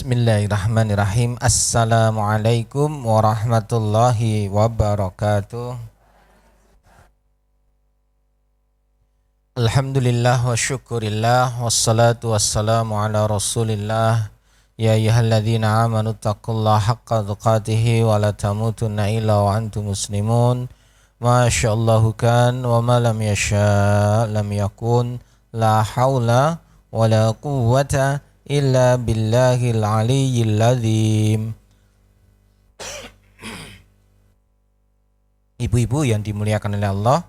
Bismillahirrahmanirrahim. Assalamualaikum warahmatullahi wabarakatuh. Alhamdulillah wa syukurillah wassalatu wassalamu ala rasulillah. Ya ayyuhalladzina amanu taqullaha haqqa tuqatih wa la tamutunna illa wa antum muslimun. Masyaallahu kan wa ma lam yasha lam yakun. La haula wa la quwwata illa billahil aliyyil azim. Ibu-ibu yang dimuliakan oleh Allah,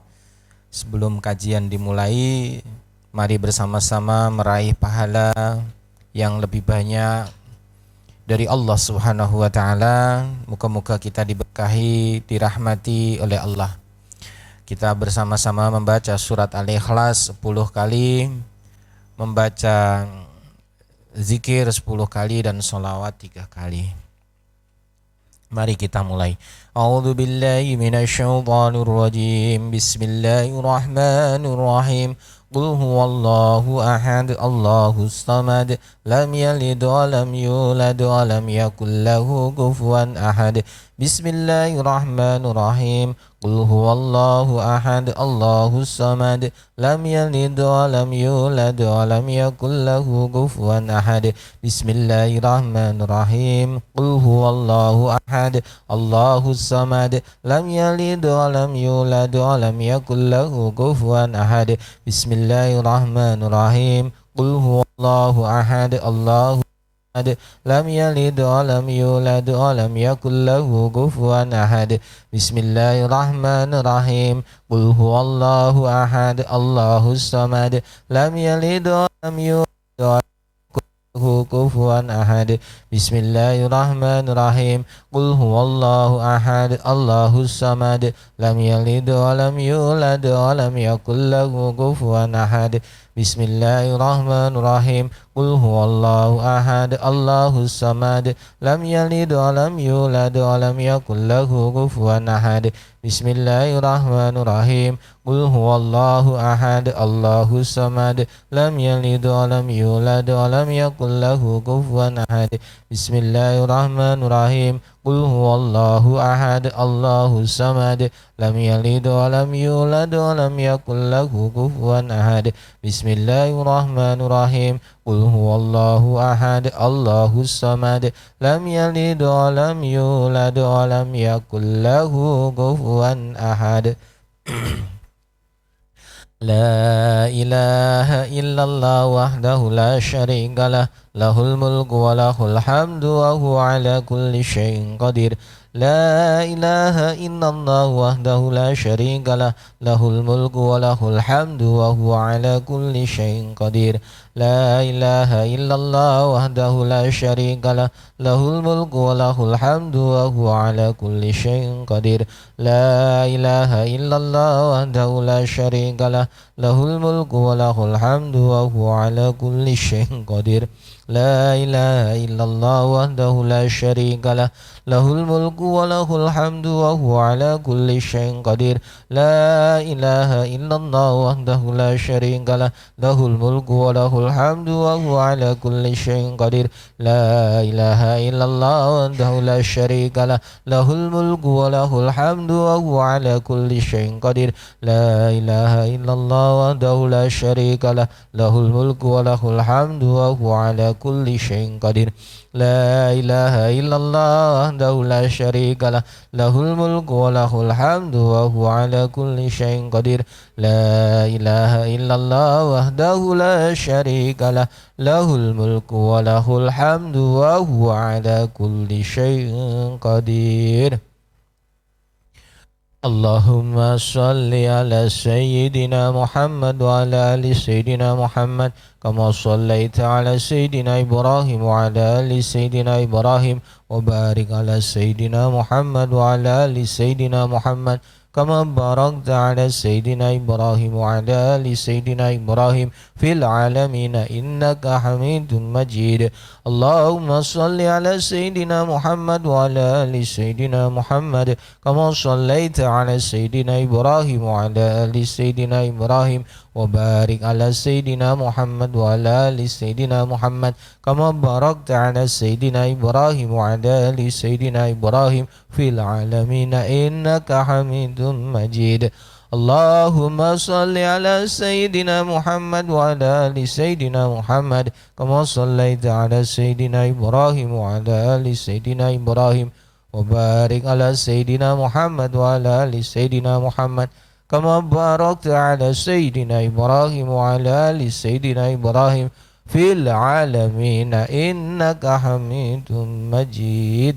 sebelum kajian dimulai, mari bersama-sama meraih pahala yang lebih banyak dari Allah Subhanahu wa taala. Moga-moga kita diberkahi, dirahmati oleh Allah. Kita bersama-sama membaca surat Al-Ikhlas 10 kali, membaca zikir 10 kali dan sholawat 3 kali. Mari kita mulai. A'udzu billahi minasyaitonir rajim. Bismillahirrahmanirrahim. Qul huwallahu ahad, Allahus samad, lam yalid wa lam yulad wa lam yakul lahu kufuwan ahad. Bismillahirrahmanirrahim. Qul huwallahu ahad, Allahus samad, lam yalid wa lam yulad wa lam yakul lahu kufuwan ahad. Bismillahirrahmanirrahim. Qul huwallahu ahad, Allahus samad, lam yalid wa lam yulad wa lam yakul lahu kufuwan ahad. Bismillahirrahmanirrahim. Qul huwallahu ahad, Allahu lam yalid wa lam yulad wa lam yakul lahu kufuwan ahad. Bismillahirrahmanirrahim. Qul huwallahu ahad, Allahus samad, lam yalid wa lam yulad wa lam yakul lahu kufuwan ahad. Bismillahirrahmanirrahim. Qul huwallahu ahad, Allahus samad, lam yalid wa lam yulad wa lam yakul lahu kufuwan ahad. Bismillahirrahmanirrahim. Qul huwallahu ahad, Allahus samad, lam yalid wa lam yulad wa lam yakul lahu kufuwan ahad. Bismillahirrahmanirrahim. Qul huwallahu ahad, Allahus samad, lam yalid wa lam yulad wa lam yakul lahu kufuwan ahad. Bismillahirrahmanirrahim. Qul huwallahu ahad, Allahus samad, lam yalid wa lam yulad wa lam yakul lahu kufuwan ahad. Bismillahirrahmanirrahim. Qul huwallahu ahad, Allahus samad, lam yalid wa lam yulad wa lam yakul lahu kufuwan ahad. La ilaha illallah wahdahu la syarika lah, lahul mulku wa lahul hamdu wa huwa ala kulli syai'in qadir. La ilaha illallah wahdahu la syarika lah, lahul mulku wa lahul hamdu wa huwa ala kulli syai'in qadir. La ilaha illallah wahdahu la syarika lah, lahul mulku wa lahul hamdu wa huwa ala kulli syai'in qadir. La ilaha illallah wahdahu la syarika lah, lahul mulku wa lahul hamdu wa huwa ala kulli syai'in qadir. La ilaha illallah wahdahu la syarika lah, lahul mulku wa lahul hamdu wa huwa ala kulli syai'in qadir. La ilaha illallah wahdahu la syarika lah, lahul mulku wa lahul hamdu wa huwa ala kulli syai'in qadir. La ilaha illallah wahdahu la syarika lah, lahul mulku wa lahul hamdu wa huwa ala kulli syai'in qadir. La ilaha illallah wahdahu la syarika lah, lahul mulku wa lahul hamdu wa huwa ala kulli syai'in qadir. La ilaha illallah wahdahu la syarika lah, lahul mulku wa lahul hamdu wa huwa ala kulli syai'in qadir. La ilaha illallah wahdahu la syarika lah, lahul mulku wa lahul hamdu wa huwa ala kulli syai'in qadir. Allahumma salli ala Sayyidina Muhammad wa ala ali Sayyidina Muhammad kama sallaita ala Sayyidina Ibrahim wa ala ali Sayyidina Ibrahim wa barik ala Sayyidina Muhammad wa ala ali Sayyidina Muhammad kama barakta ala Sayyidina Ibrahim wa ala ali Sayyidina Ibrahim fil alamin innaka Hamidum Majid. Allahumma salli ala Sayyidina Muhammad wa ala ali Sayyidina Muhammad kama sallaita ala Sayyidina Ibrahim wa ala ali Sayyidina Ibrahim وبارك على سيدنا محمد وعلى آل سيدنا محمد كما باركت على سيدنا إبراهيم وعلى آل سيدنا إبراهيم في العالمين إنك حميد مجيد اللهم صل على سيدنا محمد وعلى آل سيدنا محمد كما صليت على سيدنا إبراهيم وعلى آل سيدنا إبراهيم وبارك على سيدنا محمد وعلى آل سيدنا محمد كما باركت على سيدنا إبراهيم وعلى آل سيدنا إبراهيم في العالمين إنك حميد مجيد.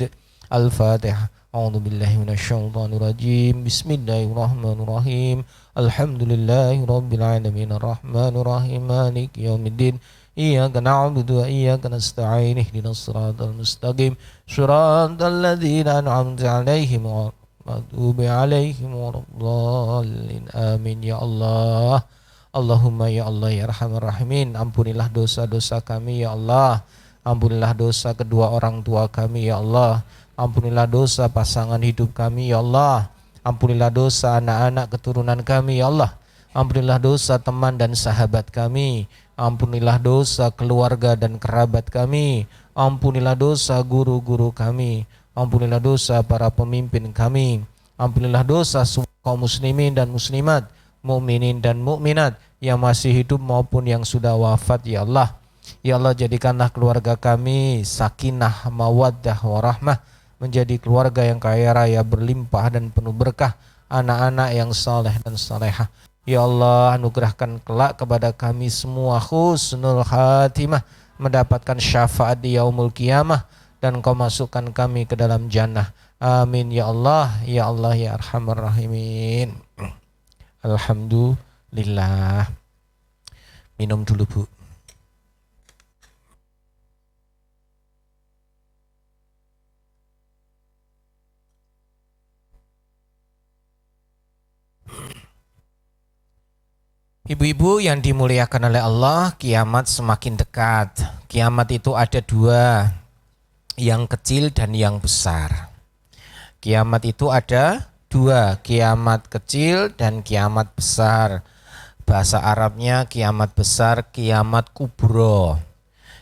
الفاتحة. أعوذ بالله من الشيطان الرجيم. بسم الله الرحمن الرحيم. الحمد لله رب العالمين الرحمن الرحيم مالك يوم الدين إياك نعبد وإياك نستعين اهدنا الصراط المستقيم صراط الذين أنعمت عليهم غير المغضوب عليهم ولا الضالين آمين. Ya Allah, Allahumma ya Allah ya Arhamar Rahimin, ampunilah dosa-dosa kami ya Allah, ampunilah dosa kedua orang tua kami ya Allah, ampunilah dosa pasangan hidup kami ya Allah, ampunilah dosa anak-anak keturunan kami ya Allah, ampunilah dosa teman dan sahabat kami, ampunilah dosa keluarga dan kerabat kami, ampunilah dosa guru-guru kami, ampunilah dosa para pemimpin kami, ampunilah dosa semua kaum muslimin dan muslimat, mukminin dan mukminat yang masih hidup maupun yang sudah wafat ya Allah. Ya Allah, jadikanlah keluarga kami sakinah, mawaddah, warahmah, menjadi keluarga yang kaya raya, berlimpah dan penuh berkah, anak-anak yang saleh dan salehah. Ya Allah, anugerahkan kelak kepada kami semua husnul khatimah, mendapatkan syafaat di yaumul qiyamah, dan Engkau masukkan kami ke dalam jannah. Amin ya Allah, ya Allah ya Arhamar Rahimin. Alhamdulillah. Minum dulu, Bu. Ibu-ibu yang dimuliakan oleh Allah, kiamat semakin dekat. Kiamat itu ada dua, yang kecil dan yang besar. Kiamat itu ada dua, kiamat kecil dan kiamat besar. Bahasa Arabnya kiamat besar, kiamat kubro.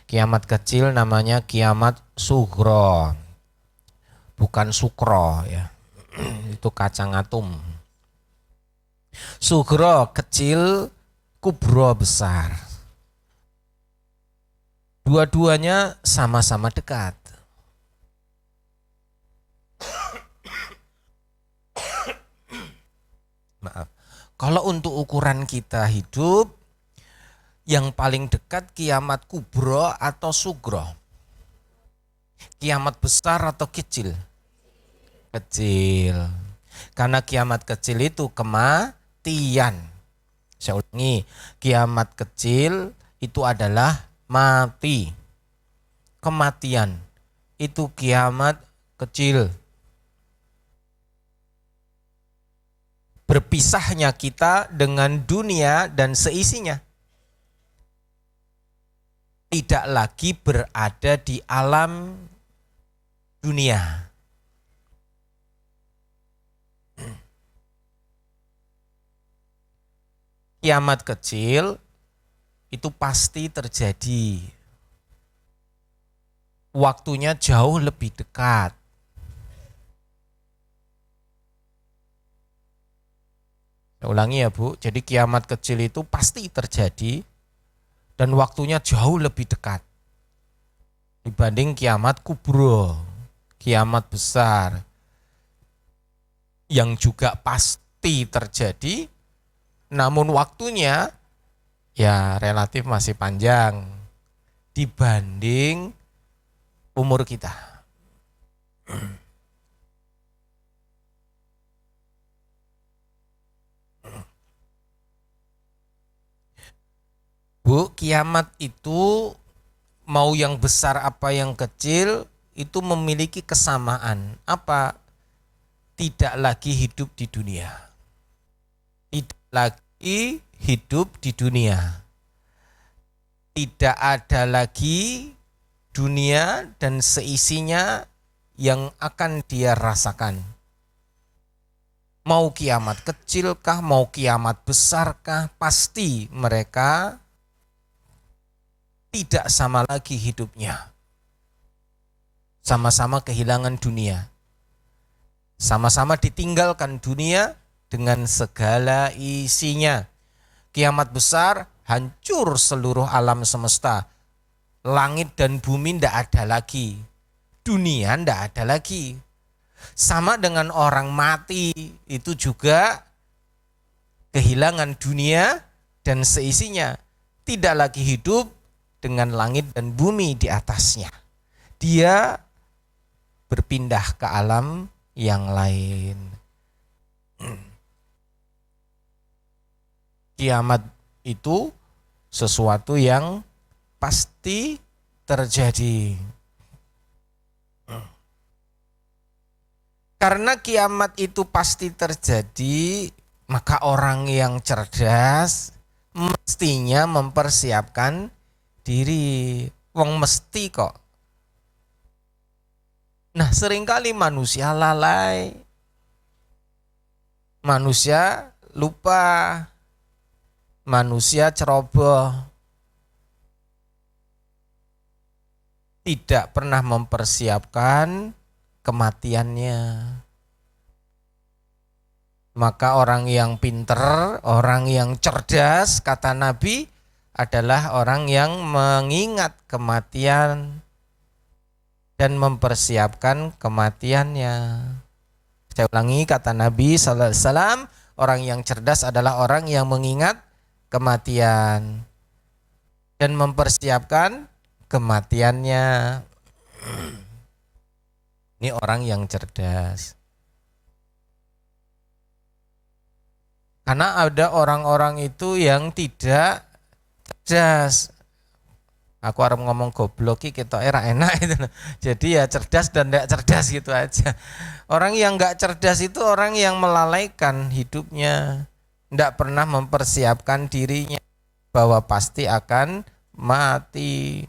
Kiamat kecil namanya kiamat sugro, bukan sukro ya. Itu kacang atum. Sugro kecil, kubro besar. Dua-duanya sama-sama dekat. Maaf. Kalau untuk ukuran kita hidup, yang paling dekat kiamat kubro atau sugro? Kiamat besar atau kecil? Kecil. Karena kiamat kecil itu kematian. Saya ulangi, kiamat kecil itu adalah mati. Kematian itu kiamat kecil. Berpisahnya kita dengan dunia dan seisinya. Tidak lagi berada di alam dunia. Kiamat kecil itu pasti terjadi. Waktunya jauh lebih dekat. Saya ulangi ya Bu, jadi kiamat kecil itu pasti terjadi dan waktunya jauh lebih dekat dibanding kiamat kubro, kiamat besar yang juga pasti terjadi, namun waktunya ya relatif masih panjang dibanding umur kita. Bu, kiamat itu mau yang besar apa yang kecil itu memiliki kesamaan. Apa? Tidak lagi hidup di dunia. Tidak lagi hidup di dunia. Tidak ada lagi dunia dan seisinya yang akan dia rasakan. Mau kiamat kecilkah, mau kiamat besarkah, pasti mereka tidak sama lagi hidupnya. Sama-sama kehilangan dunia. Sama-sama ditinggalkan dunia dengan segala isinya. Kiamat besar, hancur seluruh alam semesta. Langit dan bumi tidak ada lagi. Dunia tidak ada lagi. Sama dengan orang mati, itu juga kehilangan dunia dan seisinya. Tidak lagi hidup dengan langit dan bumi di atasnya. Dia berpindah ke alam yang lain. Kiamat itu sesuatu yang pasti terjadi. Karena kiamat itu pasti terjadi, maka orang yang cerdas mestinya mempersiapkan diri. Wong mesti kok. Nah, seringkali manusia lalai. Manusia lupa. Manusia ceroboh. Tidak pernah mempersiapkan kematiannya. Maka orang yang pinter, orang yang cerdas, kata Nabi, adalah orang yang mengingat kematian dan mempersiapkan kematiannya. Saya ulangi, kata Nabi sallallahu alaihi wasallam, orang yang cerdas adalah orang yang mengingat kematian dan mempersiapkan kematiannya. Ini orang yang cerdas. Karena ada orang-orang itu yang tidak cerdas. Aku harus ngomong goblok kita era enak itu. Jadi ya cerdas dan tidak cerdas gitu aja. Orang yang nggak cerdas itu orang yang melalaikan hidupnya, tidak pernah mempersiapkan dirinya bahwa pasti akan mati,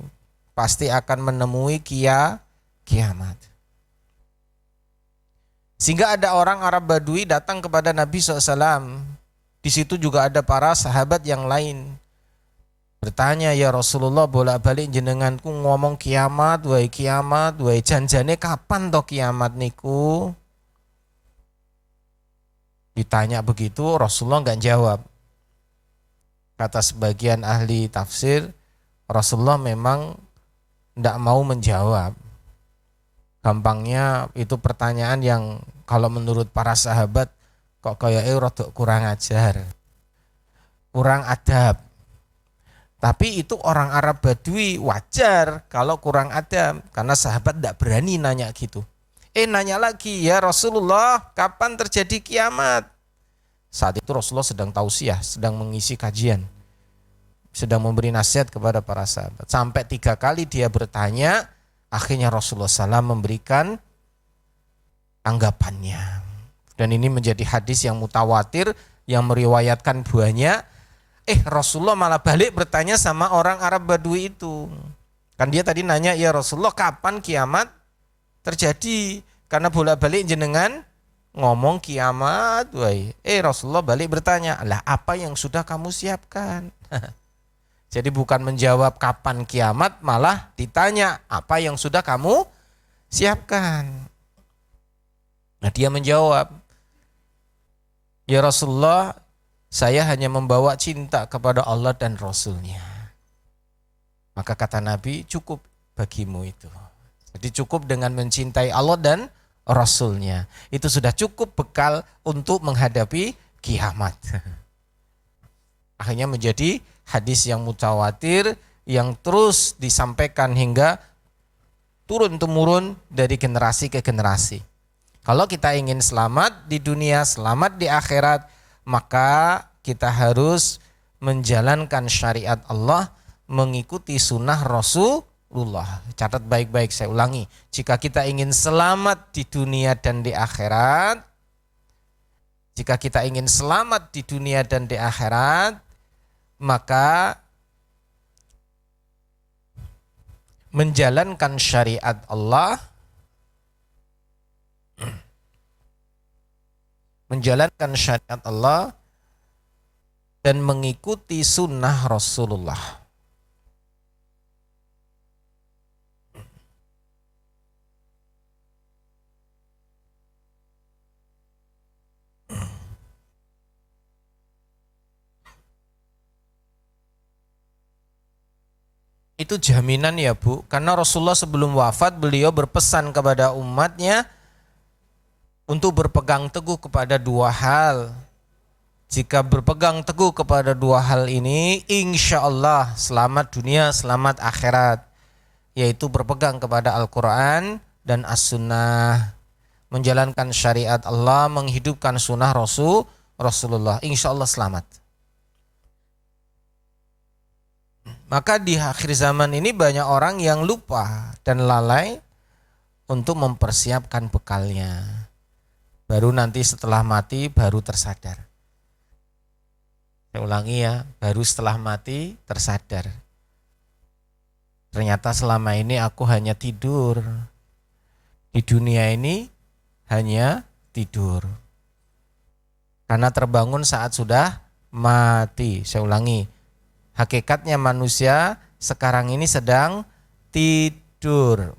pasti akan menemui kiamat. Sehingga ada orang Arab Badui datang kepada Nabi SAW. Di situ juga ada para sahabat yang lain. Bertanya, ya Rasulullah, bolak-balik jenenganku ngomong kiamat, wahai janjane kapan toh kiamat niku? Ditanya begitu, Rasulullah nggak jawab. Kata sebagian ahli tafsir, Rasulullah memang tidak mau menjawab. Gampangnya itu pertanyaan yang kalau menurut para sahabat kok kayak rodok kurang ajar, kurang adab. Tapi itu orang Arab Badui wajar kalau kurang adab, karena sahabat tidak berani nanya gitu. Nanya lagi, ya Rasulullah, kapan terjadi kiamat? Saat itu Rasulullah sedang tausiah, sedang mengisi kajian, sedang memberi nasihat kepada para sahabat. Sampai 3 kali dia bertanya, akhirnya Rasulullah SAW memberikan tanggapannya. Dan ini menjadi hadis yang mutawatir, yang meriwayatkan banyak. Rasulullah malah balik bertanya sama orang Arab Badui itu. Kan dia tadi nanya, ya Rasulullah, kapan kiamat terjadi? Karena bolak-balik jenengan ngomong kiamat, Rasulullah balik bertanya, lah apa yang sudah kamu siapkan? Jadi bukan menjawab kapan kiamat, malah ditanya apa yang sudah kamu siapkan. Nah, dia menjawab, ya Rasulullah, saya hanya membawa cinta kepada Allah dan Rasulnya. Maka kata Nabi, cukup bagimu itu. Jadi cukup dengan mencintai Allah dan Rasulnya. Itu sudah cukup bekal untuk menghadapi kiamat. Akhirnya menjadi hadis yang mutawatir, yang terus disampaikan hingga turun-temurun dari generasi ke generasi. Kalau kita ingin selamat di dunia, selamat di akhirat, maka kita harus menjalankan syariat Allah, mengikuti sunnah Rasulullah. Catat baik-baik, saya ulangi. Jika kita ingin selamat di dunia dan di akhirat, jika kita ingin selamat di dunia dan di akhirat, maka menjalankan syariat Allah, menjalankan syariat Allah dan mengikuti sunnah Rasulullah. Itu jaminan ya Bu, karena Rasulullah sebelum wafat beliau berpesan kepada umatnya untuk berpegang teguh kepada dua hal. Jika berpegang teguh kepada dua hal ini, insya Allah selamat dunia, selamat akhirat. Yaitu berpegang kepada Al-Quran dan As-Sunnah. Menjalankan syariat Allah, menghidupkan sunnah Rasulullah. Insya Allah selamat. Maka di akhir zaman ini banyak orang yang lupa dan lalai untuk mempersiapkan bekalnya. Baru nanti setelah mati baru tersadar. Saya ulangi ya, baru setelah mati tersadar. Ternyata selama ini aku hanya tidur. Di dunia ini hanya tidur. Karena terbangun saat sudah mati. Saya ulangi. Hakikatnya manusia sekarang ini sedang tidur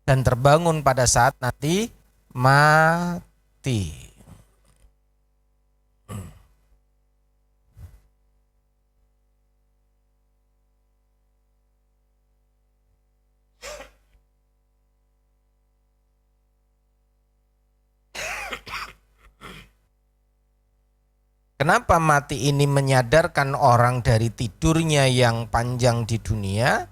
dan terbangun pada saat nanti mati. Kenapa mati ini menyadarkan orang dari tidurnya yang panjang di dunia?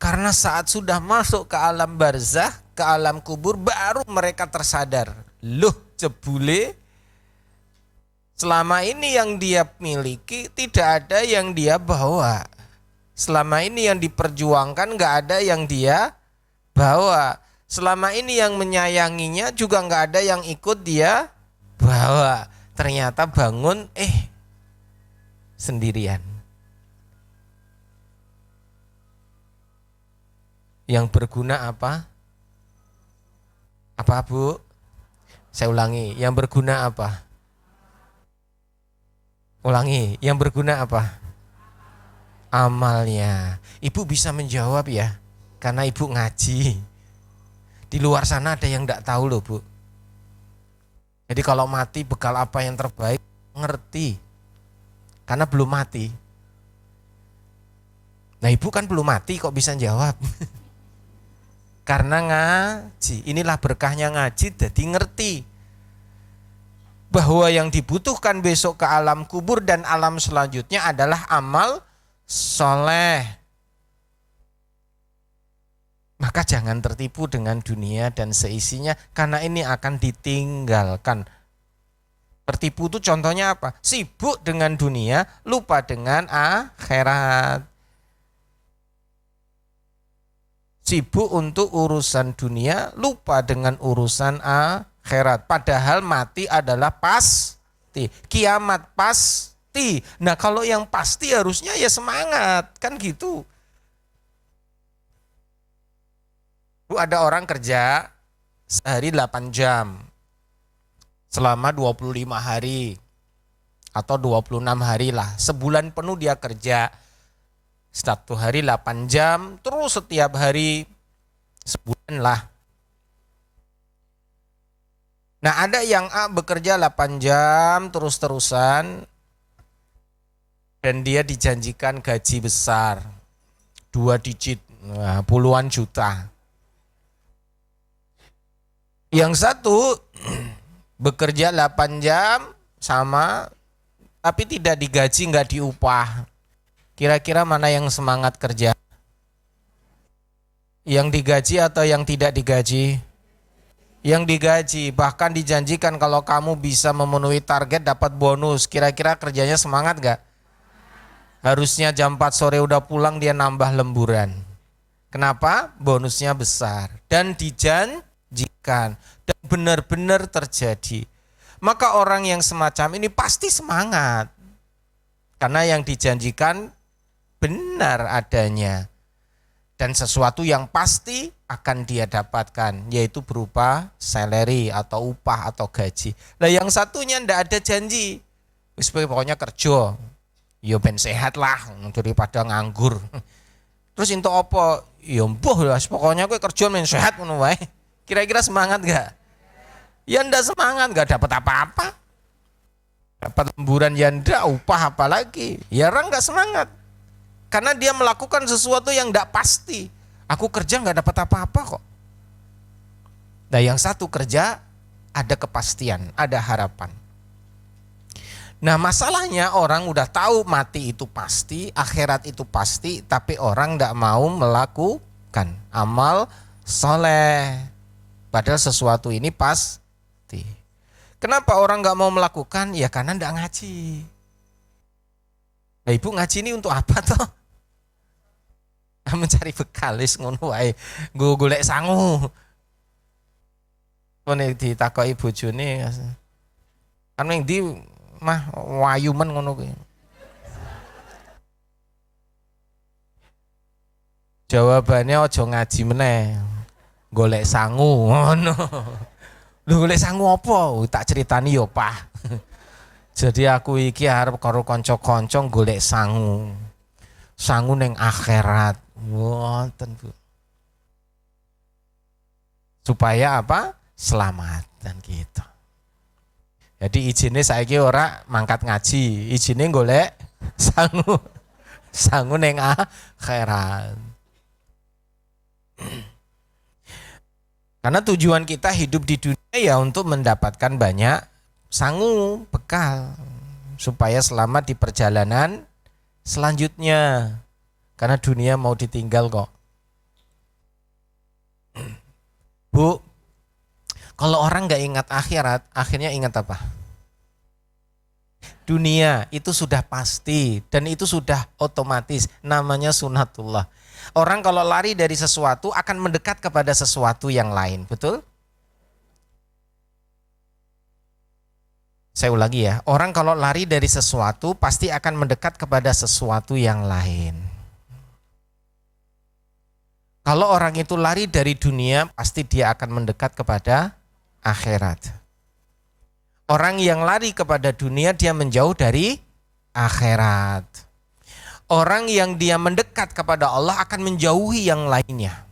Karena saat sudah masuk ke alam barzah, ke alam kubur, baru mereka tersadar. Loh, jebule selama ini yang dia miliki tidak ada yang dia bawa. Selama ini yang diperjuangkan gak ada yang dia bawa. Selama ini yang menyayanginya juga gak ada yang ikut dia bawa. Ternyata bangun sendirian. Yang berguna apa? Apa Bu? Saya ulangi, yang berguna apa? Ulangi, yang berguna apa? Amalnya. Ibu bisa menjawab ya, karena ibu ngaji. Di luar sana ada yang enggak tahu loh Bu. Jadi kalau mati bekal apa yang terbaik ngerti. Karena belum mati. Nah ibu kan belum mati kok bisa jawab. Karena ngaji. Inilah berkahnya ngaji, jadi ngerti. Bahwa yang dibutuhkan besok ke alam kubur dan alam selanjutnya adalah amal soleh. Maka jangan tertipu dengan dunia dan seisinya, karena ini akan ditinggalkan. Tertipu itu contohnya apa? Sibuk dengan dunia, lupa dengan akhirat. Sibuk untuk urusan dunia, lupa dengan urusan akhirat. Padahal mati adalah pasti, kiamat pasti. Nah kalau yang pasti harusnya ya semangat, kan gitu. Bu, ada orang kerja sehari 8 jam selama 25 hari atau 26 hari lah. Sebulan penuh dia kerja. Satu hari 8 jam, terus setiap hari sebulan lah. Nah ada yang bekerja 8 jam terus-terusan dan dia dijanjikan gaji besar. 2 digit, puluhan juta. Yang satu bekerja 8 jam sama tapi tidak digaji, nggak diupah. Kira-kira mana yang semangat kerja? Yang digaji atau yang tidak digaji? Yang digaji, bahkan dijanjikan kalau kamu bisa memenuhi target dapat bonus. Kira-kira kerjanya semangat nggak? Harusnya jam 4 sore udah pulang, dia nambah lemburan. Kenapa? Bonusnya besar dan dijanjikan dan benar-benar terjadi. Maka orang yang semacam ini pasti semangat karena yang dijanjikan benar adanya dan sesuatu yang pasti akan dia dapatkan, yaitu berupa salary atau upah atau gaji. Nah yang satunya ndak ada janji, wis pokoknya kerja, ya ben sehat lah daripada nganggur. Terus entuk apa? Ya mbuh lah, pokoknya kowe kerja men sehat ngono wae. Kira-kira semangat gak? Ya ndak semangat, gak dapat apa-apa. Dapat lemburan ya ndak, upah apa lagi? Ya orang gak semangat. Karena dia melakukan sesuatu yang ndak pasti. Aku kerja nggak dapat apa-apa kok. Nah yang satu kerja ada kepastian, ada harapan. Nah masalahnya orang udah tahu mati itu pasti, akhirat itu pasti, tapi orang nggak mau melakukan amal soleh. Padahal sesuatu ini pasti. Kenapa orang nggak mau melakukan? Ya karena nggak ngaji. Nah ibu ngaji ini untuk apa toh? Mencari bekal wis ngono wae. Nggo golek sangu. Kone ditakoki bojone. Kan ning ndi mah wayu men ngono kuwi. Jawabannya aja ngaji meneh. Golek sangu ngono. Lho golek sangu apa? Tak critani yo, Pak. Jadi aku iki arep karo kanca-kanca golek sangu. Sangu ning akhirat. Wonten Bu. Supaya apa? Selamat dan gitu. Jadi izinnya saiki ora mangkat ngaji, izinnya golek sangu. Sangu ning akhirat. Karena tujuan kita hidup di dunia ya untuk mendapatkan banyak sangu, bekal supaya selamat di perjalanan selanjutnya. Karena dunia mau ditinggal kok. Bu, kalau orang nggak ingat akhirat, akhirnya ingat apa? Dunia itu sudah pasti dan itu sudah otomatis, namanya sunatullah. Orang kalau lari dari sesuatu akan mendekat kepada sesuatu yang lain, betul? Saya ulangi ya, orang kalau lari dari sesuatu pasti akan mendekat kepada sesuatu yang lain. Kalau orang itu lari dari dunia, pasti dia akan mendekat kepada akhirat. Orang yang lari kepada dunia, dia menjauh dari akhirat. Orang yang dia mendekat kepada Allah akan menjauhi yang lainnya.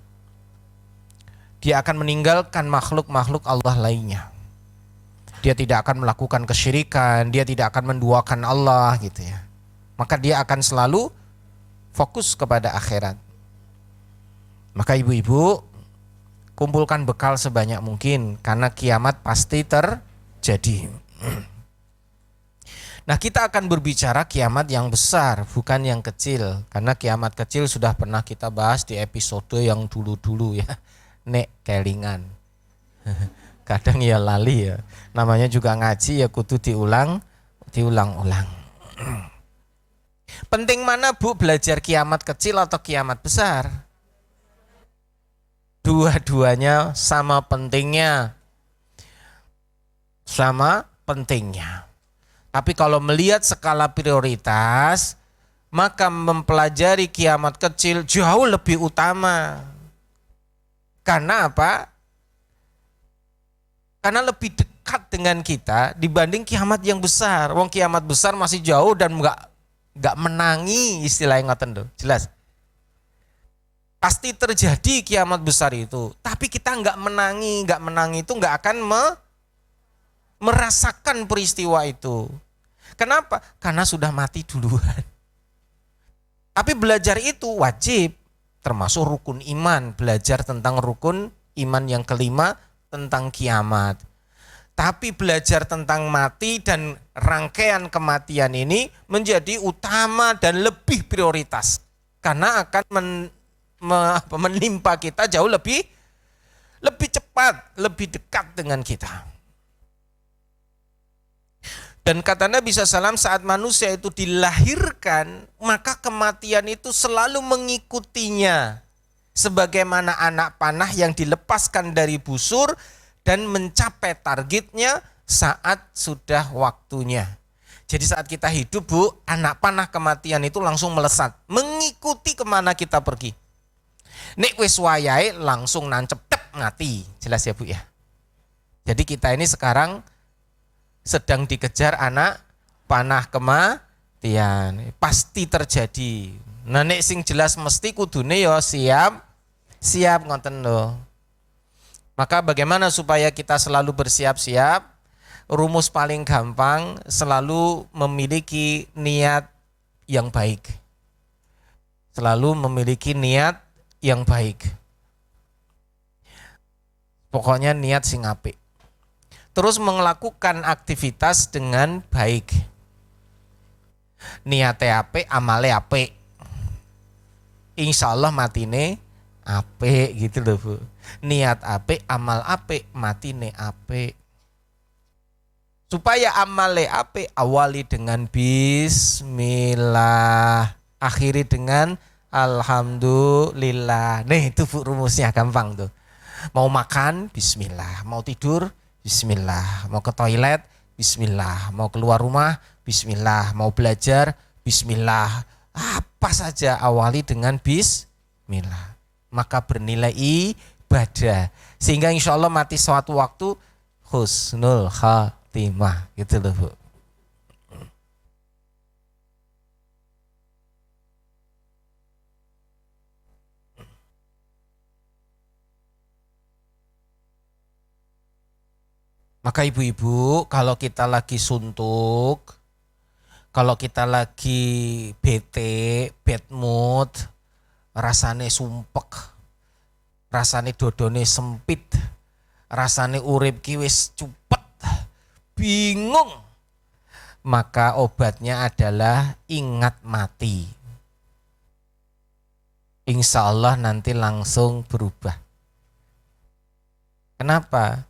Dia akan meninggalkan makhluk-makhluk Allah lainnya. Dia tidak akan melakukan kesyirikan, dia tidak akan menduakan Allah gitu ya. Maka dia akan selalu fokus kepada akhirat. Maka ibu-ibu kumpulkan bekal sebanyak mungkin karena kiamat pasti terjadi. Nah kita akan berbicara kiamat yang besar bukan yang kecil. Karena kiamat kecil sudah pernah kita bahas di episode yang dulu-dulu ya. Nek kelingan. Kadang ya lali ya. Namanya juga ngaji ya kudu diulang-ulang. Penting mana Bu belajar kiamat kecil atau kiamat besar? Dua-duanya sama pentingnya. Sama pentingnya. Tapi kalau melihat skala prioritas, maka mempelajari kiamat kecil jauh lebih utama. Karena apa? Karena lebih dekat dengan kita dibanding kiamat yang besar. Wong kiamat besar masih jauh dan enggak menangi istilahnya ngoten lho. Jelas. Pasti terjadi kiamat besar itu, tapi kita nggak menangi itu nggak akan merasakan peristiwa itu. Kenapa? Karena sudah mati duluan. Tapi belajar itu wajib, termasuk rukun iman, belajar tentang rukun iman yang kelima tentang kiamat. Tapi belajar tentang mati dan rangkaian kematian ini menjadi utama dan lebih prioritas, karena akan menimpa kita jauh lebih cepat, lebih dekat dengan kita. Dan kata Nabi SAW, saat manusia itu dilahirkan, maka kematian itu selalu mengikutinya. Sebagaimana anak panah yang dilepaskan dari busur dan mencapai targetnya saat sudah waktunya. Jadi saat kita hidup Bu, anak panah kematian itu langsung melesat, mengikuti kemana kita pergi. Nek wis wayahe langsung nancep tep mati. Jelas ya Bu ya. Jadi kita ini sekarang sedang dikejar anak panah kematian. Pasti terjadi. Nah nek sing jelas mesti kudune ya siap ngoten lho. Maka bagaimana supaya kita selalu bersiap-siap? Rumus paling gampang selalu memiliki niat yang baik. Selalu memiliki niat yang baik. Pokoknya niat sing apik. Terus melakukan aktivitas dengan baik. Niate apik, amale apik. Insya Allah matine apik gitu loh Bu. Niat apik, amal apik, matine apik. Supaya amale apik, awali dengan bismillah, akhiri dengan alhamdulillah. Nih itu Bu rumusnya gampang tuh. Mau makan bismillah, mau tidur bismillah, mau ke toilet bismillah, mau keluar rumah bismillah, mau belajar bismillah. Apa saja awali dengan bismillah. Maka bernilai ibadah. Sehingga insya Allah mati suatu waktu husnul khatimah gitu loh Bu. Maka ibu-ibu kalau kita lagi suntuk, kalau kita lagi bete, bad mood, rasane sumpek, rasane dodone sempit, rasane urip ki wis cupet, bingung, maka obatnya adalah ingat mati. Insya Allah nanti langsung berubah. Kenapa?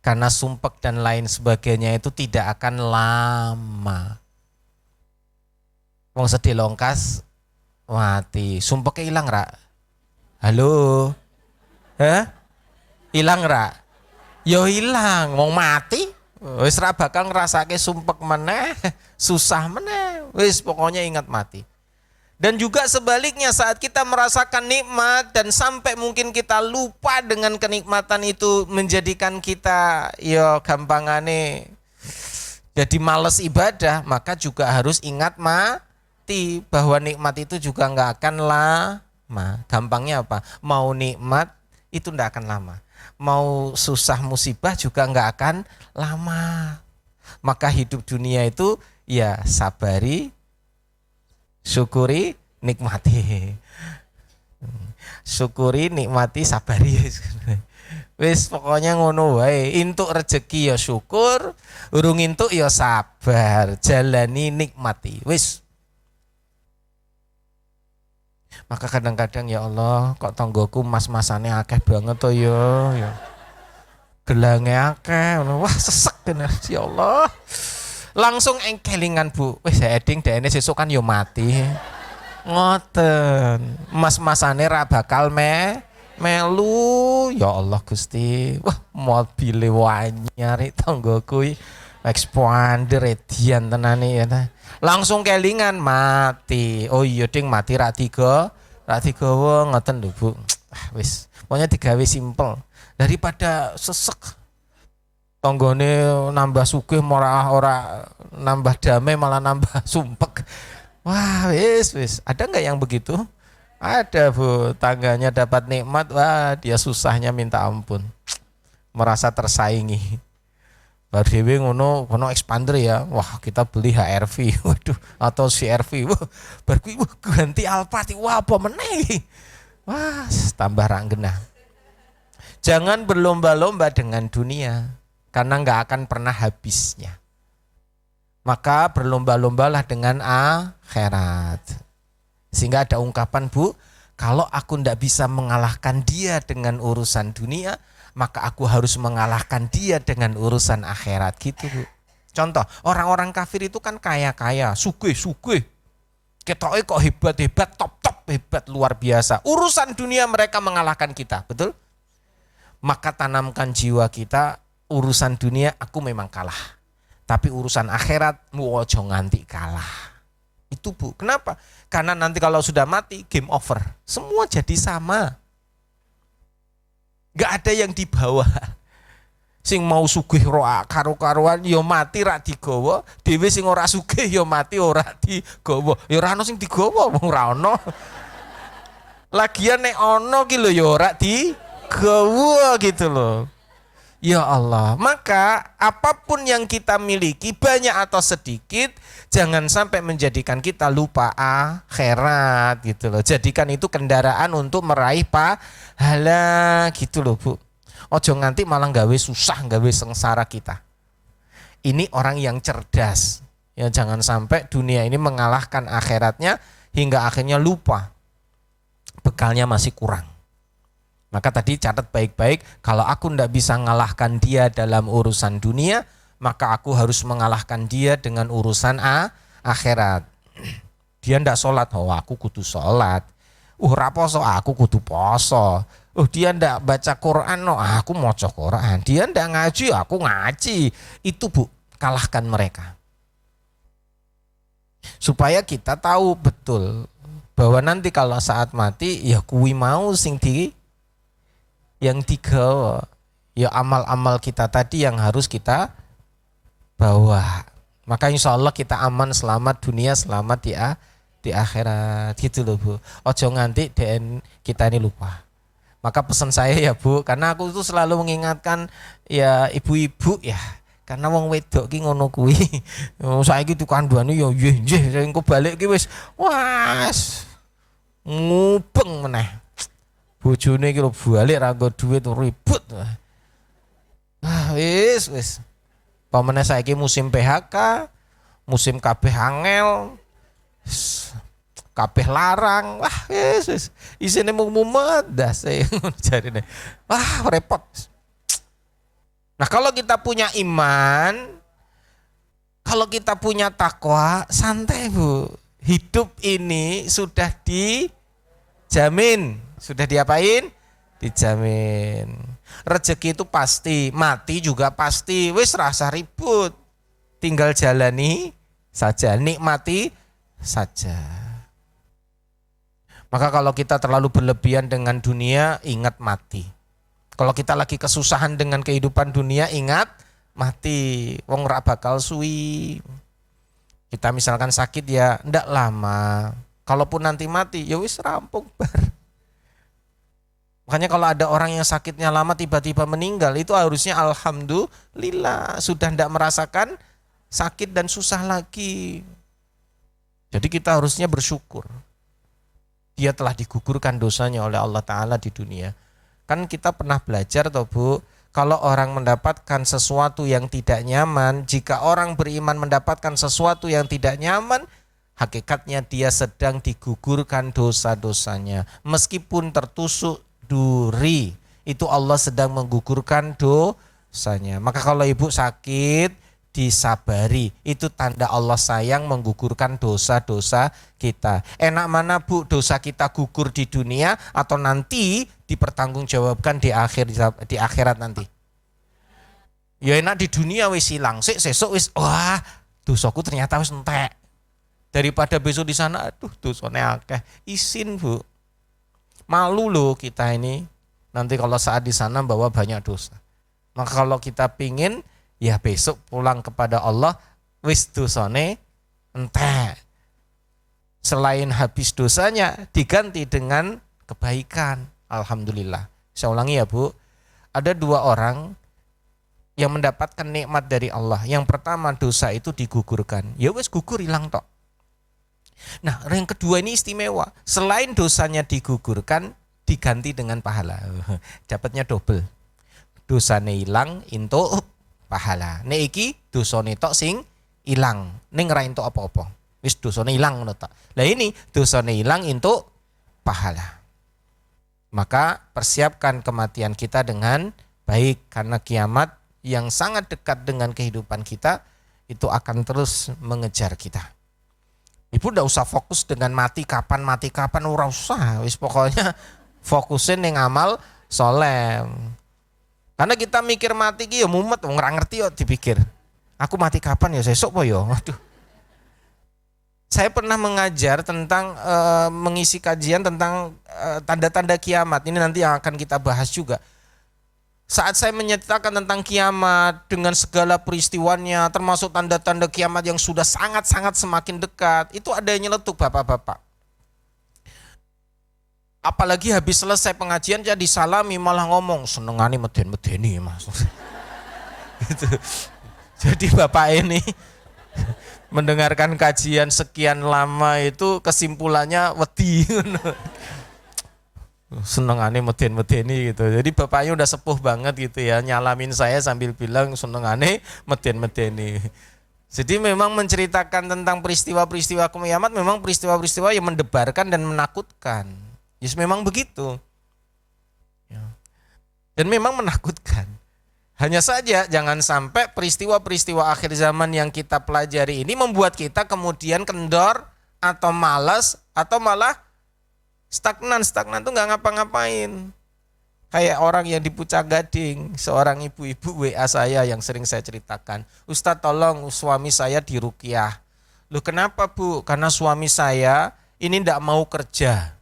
Karena sumpek dan lain sebagainya itu tidak akan lama. Wong sedih longkas mati, sumpeknya hilang ra? Halo? Hah? Hilang ra? Yo hilang, wong mati. Wis ra bakal ngrasake sumpek meneh, susah meneh. Wis pokoknya ingat mati. Dan juga sebaliknya saat kita merasakan nikmat dan sampai mungkin kita lupa dengan kenikmatan itu menjadikan kita ya gampangane jadi males ibadah, maka juga harus ingat mati bahwa nikmat itu juga nggak akan lama. Gampangnya apa? Mau nikmat itu nggak akan lama. Mau susah musibah juga nggak akan lama. Maka hidup dunia itu ya sabari, syukuri, nikmati. Syukuri, nikmati, sabari. Wis pokoknya ngono wae. Entuk rezeki ya syukur, urung entuk ya sabar, jalani nikmati. Wis. Maka kadang-kadang ya Allah, kok tanggoku mas-masane akeh banget to ya. Gelange akeh, wah sesek bener ya Allah. Langsung engkelingan Bu, wis eding dene sesuk kan yo mati. Ngoten. Mas-masane ra bakal melu. Ya Allah Gusti. Wah, mobile anyar tanggoku expander edian tenane ya ta. Langsung kelingan mati. Oh iya ding mati ra digawa ngoten lho Bu. Wis, pokoknya digawe simpel daripada sesek. Tanggane nambah sugih ora nambah damai malah nambah sumpek. Wah, wis. Ada enggak yang begitu? Ada Bu, tangganya dapat nikmat, wah dia susahnya minta ampun. Merasa tersaingi. Baru dhewe ngono expander ya. Wah, kita beli HRV. Waduh, atau CRV. Wah, baru ganti Alphard. Wah, apa meneh? Wah, tambah ranggenah. Jangan berlomba-lomba dengan dunia. Karena nggak akan pernah habisnya. Maka berlomba-lombalah dengan akhirat. Sehingga ada ungkapan Bu, kalau aku nggak bisa mengalahkan dia dengan urusan dunia, maka aku harus mengalahkan dia dengan urusan akhirat gitu Bu. Contoh, orang-orang kafir itu kan kaya-kaya, sugih. Ketoke kok hebat-hebat, top-top hebat, luar biasa. Urusan dunia mereka mengalahkan kita, betul? Maka tanamkan jiwa kita, urusan dunia aku memang kalah, tapi urusan akhirat ojo nganti kalah. Itu Bu. Kenapa? Karena nanti kalau sudah mati game over, semua jadi sama. Nggak ada yang di bawah. Sing mau sugih roa karo-karuan ya mati ora digawa, dhewe sing ora sugih ya mati ora digawa. Ya ora ono sing digawa, wong ora ono. Lagian nek ono ki lho ya ora digawa gitu loh. Ya Allah, maka apapun yang kita miliki banyak atau sedikit jangan sampai menjadikan kita lupa akhirat gitu loh. Jadikan itu kendaraan untuk meraih pahala gitu loh Bu. Ojo nganti malah gawe susah, gawe sengsara kita. Ini orang yang cerdas. Ya jangan sampai dunia ini mengalahkan akhiratnya hingga akhirnya lupa. Bekalnya masih kurang. Maka tadi catat baik-baik, kalau aku tidak bisa mengalahkan dia dalam urusan dunia, maka aku harus mengalahkan dia dengan urusan akhirat. Dia tidak sholat, oh aku kudu sholat. Raposo, aku kudu poso. Dia tidak baca Quran, no aku maca Quran. Dia tidak ngaji, aku ngaji. Itu Bu, kalahkan mereka. Supaya kita tahu betul bahwa nanti kalau saat mati, ya kuwi mau sing yang digawa, ya amal-amal kita tadi yang harus kita bawa. Maka insya Allah kita aman, selamat dunia, selamat di akhirat gitu loh Bu. Ojo nganti kita ini lupa. Maka pesan saya ya Bu, karena aku itu selalu mengingatkan ya ibu-ibu ya, karena wong wedok ki ngono kuwi. Saiki tukang duane ya nggih engko balik ki wis was ngubeng meneh. Bojone iki lho balik ra nggo dhuwit ribut. Wis. Pamane saiki musim PHK, musim kabeh angel, kabeh larang. Wah, wis. Isine mung mumet dase jarine. Wah, repot. Nah, kalau kita punya iman, kalau kita punya takwa, santai Bu. Hidup ini sudah dijamin. Sudah diapain? Dijamin. Rezeki itu pasti, mati juga pasti. Wis rasa ribut. Tinggal jalani saja, nikmati saja. Maka kalau kita terlalu berlebihan dengan dunia, ingat mati. Kalau kita lagi kesusahan dengan kehidupan dunia, ingat mati. Wong ora bakal suwi. Kita misalkan sakit ya ndak lama. Kalaupun nanti mati, ya wis rampung bar. Makanya kalau ada orang yang sakitnya lama tiba-tiba meninggal, itu harusnya alhamdulillah sudah tidak merasakan sakit dan susah lagi. Jadi kita harusnya bersyukur. Dia telah digugurkan dosanya oleh Allah Ta'ala di dunia. Kan kita pernah belajar toh Bu, kalau orang mendapatkan sesuatu yang tidak nyaman, jika orang beriman mendapatkan sesuatu yang tidak nyaman, hakikatnya dia sedang digugurkan dosa-dosanya. Meskipun tertusuk duri, itu Allah sedang menggugurkan dosanya. Maka kalau ibu sakit, disabari, itu tanda Allah sayang menggugurkan dosa-dosa kita. Enak mana Bu dosa kita gugur di dunia atau nanti dipertanggungjawabkan di akhirat nanti? Ya enak di dunia wis hilang, sesuk wis wah dosaku ternyata wis entek. Daripada besok di sana aduh dosane akeh. Isin Bu. Malu loh kita ini nanti kalau saat di sana bawa banyak dosa. Maka kalau kita pingin ya besok pulang kepada Allah wis dosane entek. Selain habis dosanya diganti dengan kebaikan. Alhamdulillah. Saya ulangi ya Bu. Ada dua orang yang mendapatkan nikmat dari Allah. Yang pertama dosa itu digugurkan. Ya wis gugur hilang tok. Nah, yang kedua ini istimewa. Selain dosanya digugurkan, diganti dengan pahala. Dapatnya double. Dosane hilang entuk pahala. Nek iki dosane tok sing ilang, ning ora entuk apa-apa. Wis dosane ilang ngono tok. Lah ini dosane ilang entuk pahala. Maka persiapkan kematian kita dengan baik, karena kiamat yang sangat dekat dengan kehidupan kita itu akan terus mengejar kita. Ibu ndak usah fokus dengan mati kapan ora usah. Wis pokoknya fokusin ning amal soleh. Karena kita mikir mati ki ya mumet, wong ora ngerti yo dipikir. Aku mati kapan ya sesuk po yo. Aduh. Saya pernah mengajar tentang mengisi kajian tentang tanda-tanda kiamat. Ini nanti yang akan kita bahas juga. Saat saya menceritakan tentang kiamat dengan segala peristiwanya, termasuk tanda-tanda kiamat yang sudah sangat-sangat semakin dekat, itu ada yang nyeletuk bapak-bapak. Apalagi habis selesai pengajian jadi salami malah ngomong senengani meden-medeni mas. Gitu. Jadi bapak ini mendengarkan kajian sekian lama itu kesimpulannya wedi. Senengane meden-medeni gitu. Jadi bapaknya udah sepuh banget gitu ya, nyalamin saya sambil bilang senengane meden-medeni. Jadi memang menceritakan tentang peristiwa-peristiwa kiamat memang peristiwa-peristiwa yang mendebarkan dan menakutkan. Yes, memang begitu. Ya. Dan memang menakutkan. Hanya saja jangan sampai peristiwa-peristiwa akhir zaman yang kita pelajari ini membuat kita kemudian kendor atau malas atau malah stagnan tuh nggak ngapa-ngapain. Kayak orang yang di Pucang Gading, seorang ibu-ibu WA saya yang sering saya ceritakan. Ustadz tolong suami saya diruqyah. Loh kenapa Bu? Karena suami saya ini nggak mau kerja.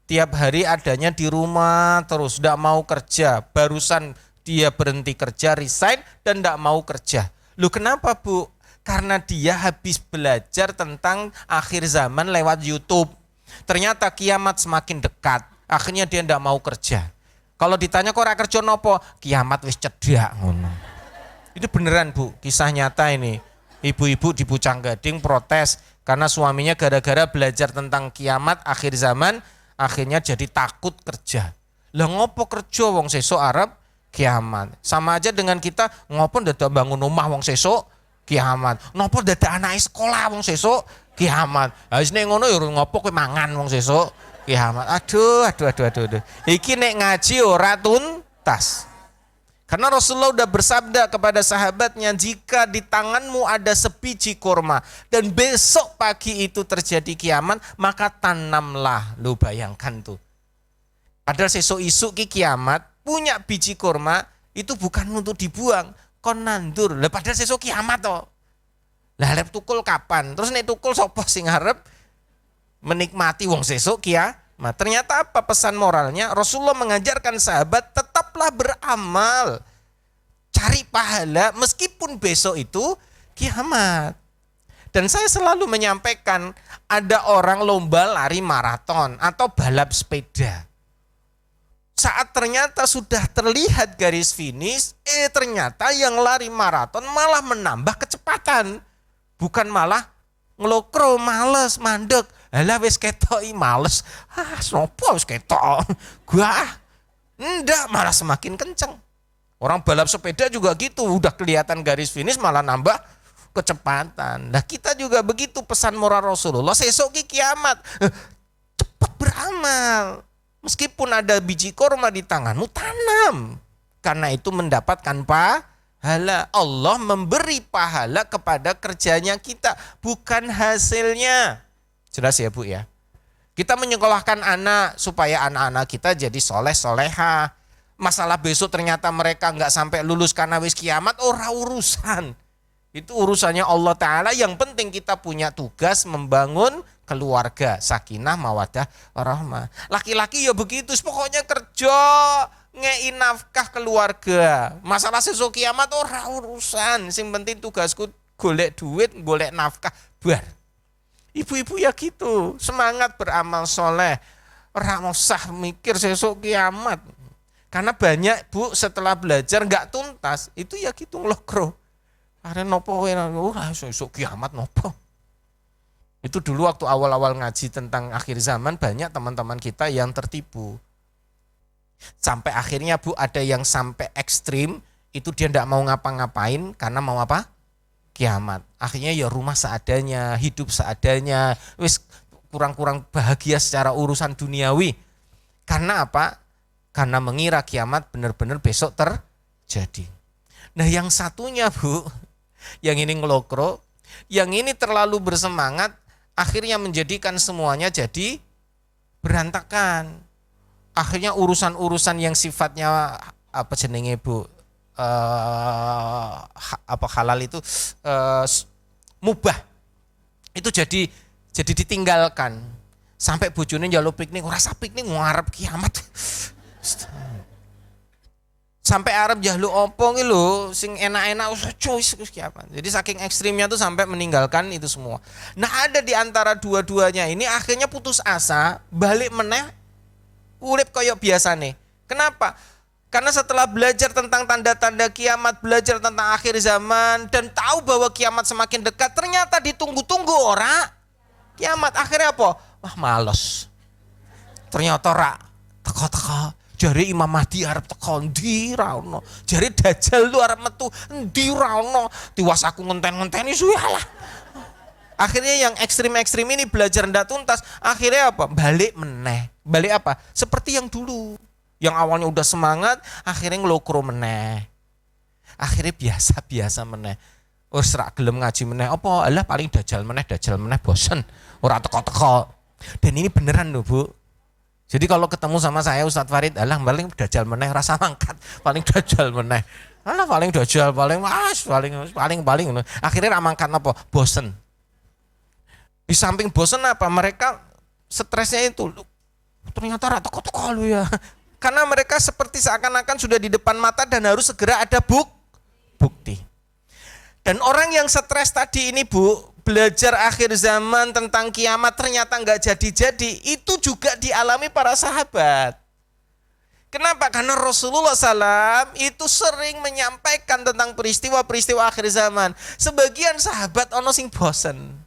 Tiap hari adanya di rumah terus, nggak mau kerja. Barusan dia berhenti kerja, resign dan nggak mau kerja. Loh kenapa Bu? Karena dia habis belajar tentang akhir zaman lewat YouTube. Ternyata kiamat semakin dekat, akhirnya dia ndak mau kerja. Kalau ditanya kok ora kerja nopo? Kiamat wis cedhak ngono. Itu beneran Bu, kisah nyata ini. Ibu-ibu di Pucang Gading protes karena suaminya gara-gara belajar tentang kiamat akhir zaman, akhirnya jadi takut kerja. Lah ngopo kerja wong sesuk arep kiamat. Sama aja dengan kita ngopo dadak bangun rumah wong sesuk kiamat. Nopo dadak anake sekolah wong sesuk kiamat. Wis nek ngono ya ngopo kowe mangan wong sesuk kiamat. Aduh. Iki nek ngaji ora tuntas. Karena Rasulullah udah bersabda kepada sahabatnya, jika di tanganmu ada sebiji kurma dan besok pagi itu terjadi kiamat, maka tanamlah. Lu bayangkan tuh. Padahal sesuk isuk ki kiamat, punya biji kurma itu bukan untuk dibuang, kon nandur. Lah padahal sesuk kiamat toh. Lah arep tukul kapan? Terus nek tukul sapa sing arep menikmati wong sesuk kiamat? Ternyata apa pesan moralnya? Rasulullah mengajarkan sahabat tetaplah beramal. Cari pahala meskipun besok itu kiamat. Dan saya selalu menyampaikan ada orang lomba lari maraton atau balap sepeda. Saat ternyata sudah terlihat garis finish, ternyata yang lari maraton malah menambah kecepatan. Bukan malah ngelokro, males, mandek. Alah wis ketoki males. Sopo wis ketok. Gua ndak, malah semakin kenceng. Orang balap sepeda juga gitu, udah kelihatan garis finish malah nambah kecepatan. Nah, kita juga begitu pesan moral Rasulullah, sesok kiamat. Cepat beramal. Meskipun ada biji korma di tanganmu, tanam. Karena itu mendapatkan pahala. Allah memberi pahala kepada kerjanya kita, bukan hasilnya. Jelas ya Bu ya. Kita menyekolahkan anak supaya anak-anak kita jadi soleh soleha. Masalah besok ternyata mereka nggak sampai lulus karena wis kiamat, ora urusan. Itu urusannya Allah Ta'ala. Yang penting kita punya tugas membangun keluarga, sakinah, mawadah, rahmah. Laki-laki ya begitu, pokoknya kerja, ngei nafkah keluarga. Masalah sesuk kiamat ora urusan. Sing penting tugasku golek duit, golek nafkah, bar. Ibu-ibu ya gitu, semangat beramal soleh, ora usah mikir sesuk kiamat. Karena banyak Bu setelah belajar nggak tuntas, itu ya gitu ngelokro. Are nopo ora sesuk kiamat nopo. Itu dulu waktu awal-awal ngaji tentang akhir zaman, banyak teman-teman kita yang tertipu. Sampai akhirnya Bu ada yang sampai ekstrim, itu dia nggak mau ngapa-ngapain karena mau apa? Kiamat. Akhirnya ya rumah seadanya, hidup seadanya, wis kurang-kurang bahagia secara urusan duniawi. Karena apa? Karena mengira kiamat benar-benar besok terjadi. Nah yang satunya Bu, yang ini ngelokro, yang ini terlalu bersemangat, akhirnya menjadikan semuanya jadi berantakan. Akhirnya urusan-urusan yang sifatnya apa jenenge Bu, apa halal itu mubah itu jadi ditinggalkan. Sampai bojone njaluk piknik, ora usah piknik ngarep kiamat. Sampai Arab jahlu opo ki lho sing enak-enak wis kiamat. Jadi saking ekstrimnya tuh sampai meninggalkan itu semua. Nah, ada di antara dua-duanya ini akhirnya putus asa, balik meneh urip koyo biasane. Kenapa? Karena setelah belajar tentang tanda-tanda kiamat, belajar tentang akhir zaman dan tahu bahwa kiamat semakin dekat, ternyata ditunggu-tunggu ora kiamat. Akhirnya apa? Wah, males. Ternyata ora teko-teko. Jari Imam Mahdi arep teko ndi ra ono. Jari Dajjal lu arep metu ndi ra ono. Tiwas aku ngenten-ngenteni suwe alah. Akhirnya yang ekstrim-ekstrim ini belajar ndak tuntas. Akhirnya apa? Balik meneh. Balik apa? Seperti yang dulu. Yang awalnya udah semangat, akhirnya ngelokro meneh. Akhirnya biasa-biasa meneh. Wis ra gelem ngaji meneh. Apa? Alah paling Dajjal meneh bosen. Ora teko-teko. Dan ini beneran loh, Bu. Jadi kalau ketemu sama saya Ustadz Farid, alah paling Dajjal meneh rasa mangkat, paling Dajjal meneh. Alah paling Dajjal paling akhirnya ra mangkat apa? Bosen. Di samping bosen apa? Mereka stresnya itu ternyata ra teko-teko lu ya. Karena mereka seperti seakan-akan sudah di depan mata dan harus segera ada bukti. Dan orang yang stres tadi ini, Bu, belajar akhir zaman tentang kiamat ternyata nggak jadi-jadi, itu juga dialami para sahabat. Kenapa? Karena Rasulullah SAW itu sering menyampaikan tentang peristiwa-peristiwa akhir zaman. Sebagian sahabat ono sing bosen.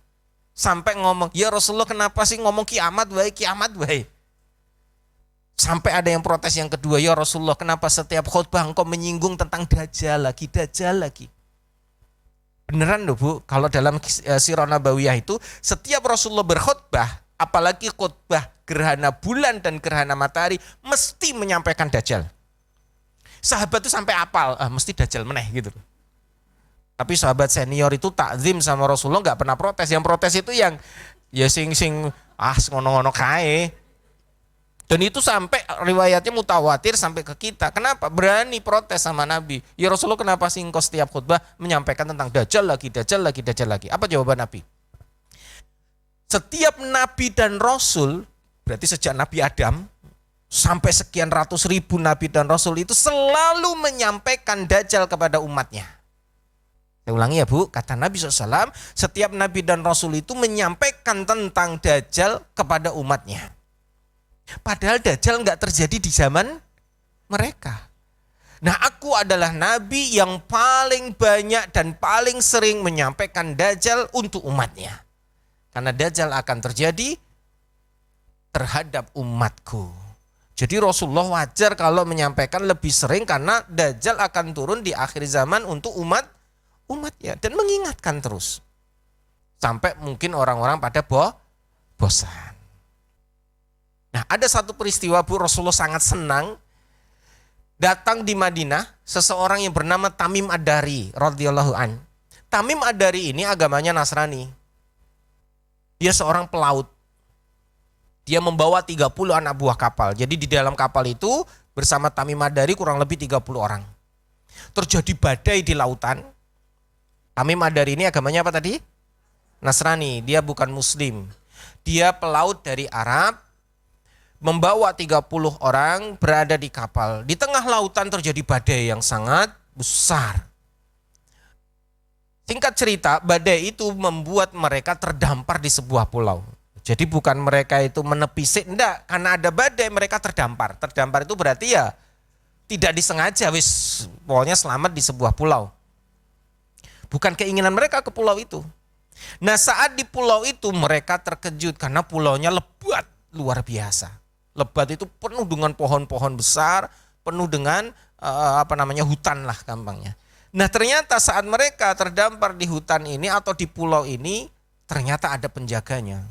Sampai ngomong, ya Rasulullah kenapa sih ngomong kiamat wae. Sampai ada yang protes yang kedua, ya Rasulullah kenapa setiap khutbah engkau menyinggung tentang Dajjal lagi. Beneran loh, Bu, kalau dalam Sirah Nabawiyah itu setiap Rasulullah berkhutbah, apalagi khutbah gerhana bulan dan gerhana matahari, mesti menyampaikan Dajjal. Sahabat itu sampai apal, mesti Dajjal meneh gitu. Tapi sahabat senior itu takzim sama Rasulullah nggak pernah protes. Yang protes itu yang ya sing ngono-ngono kae. Dan itu sampai riwayatnya mutawatir sampai ke kita. Kenapa? Berani protes sama Nabi. Ya Rasulullah kenapa sih engkau setiap khutbah menyampaikan tentang Dajjal lagi. Apa jawaban Nabi? Setiap Nabi dan Rasul, berarti sejak Nabi Adam, sampai sekian ratus ribu Nabi dan Rasul itu selalu menyampaikan Dajjal kepada umatnya. Saya ulangi ya, Bu, kata Nabi SAW, setiap Nabi dan Rasul itu menyampaikan tentang Dajjal kepada umatnya. Padahal Dajjal nggak terjadi di zaman mereka. Nah, aku adalah Nabi yang paling banyak dan paling sering menyampaikan Dajjal untuk umatnya. Karena Dajjal akan terjadi terhadap umatku. Jadi Rasulullah wajar kalau menyampaikan lebih sering karena Dajjal akan turun di akhir zaman untuk umatnya. Dan mengingatkan terus. Sampai mungkin orang-orang pada bosan. Nah, ada satu peristiwa, Bu, Rasulullah sangat senang datang di Madinah seseorang yang bernama Tamim Ad-Dari radhiyallahu an. Tamim Ad-Dari ini agamanya Nasrani. Dia seorang pelaut. Dia membawa 30 anak buah kapal. Jadi di dalam kapal itu bersama Tamim Ad-Dari kurang lebih 30 orang. Terjadi badai di lautan. Tamim Ad-Dari ini agamanya apa tadi? Nasrani, dia bukan Muslim. Dia pelaut dari Arab. Membawa 30 orang berada di kapal. Di tengah lautan terjadi badai yang sangat besar. Singkat cerita, badai itu membuat mereka terdampar di sebuah pulau. Jadi bukan mereka itu menepis, enggak, karena ada badai mereka terdampar. Terdampar itu berarti ya tidak disengaja, pokoknya selamat di sebuah pulau. Bukan keinginan mereka ke pulau itu. Nah, saat di pulau itu mereka terkejut karena pulaunya lebat luar biasa. Lebat itu penuh dengan pohon-pohon besar, penuh dengan hutan lah gampangnya. Nah, ternyata saat mereka terdampar di hutan ini atau di pulau ini, ternyata ada penjaganya.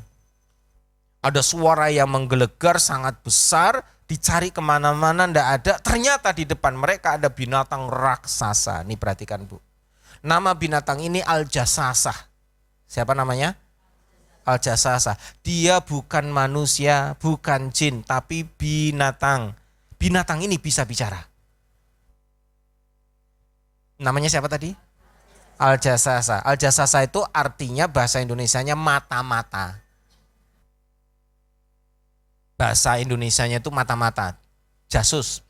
Ada suara yang menggelegar sangat besar, dicari kemana-mana ndak ada. Ternyata di depan mereka ada binatang raksasa. Nih perhatikan, Bu. Nama binatang ini Al-Jassasah. Siapa namanya? Al-Jassasah. Dia bukan manusia, bukan jin, tapi binatang. Binatang ini bisa bicara. Namanya siapa tadi? Al-Jassasah. Al-Jassasah itu artinya bahasa Indonesianya mata-mata. Bahasa Indonesianya itu mata-mata. Jasus.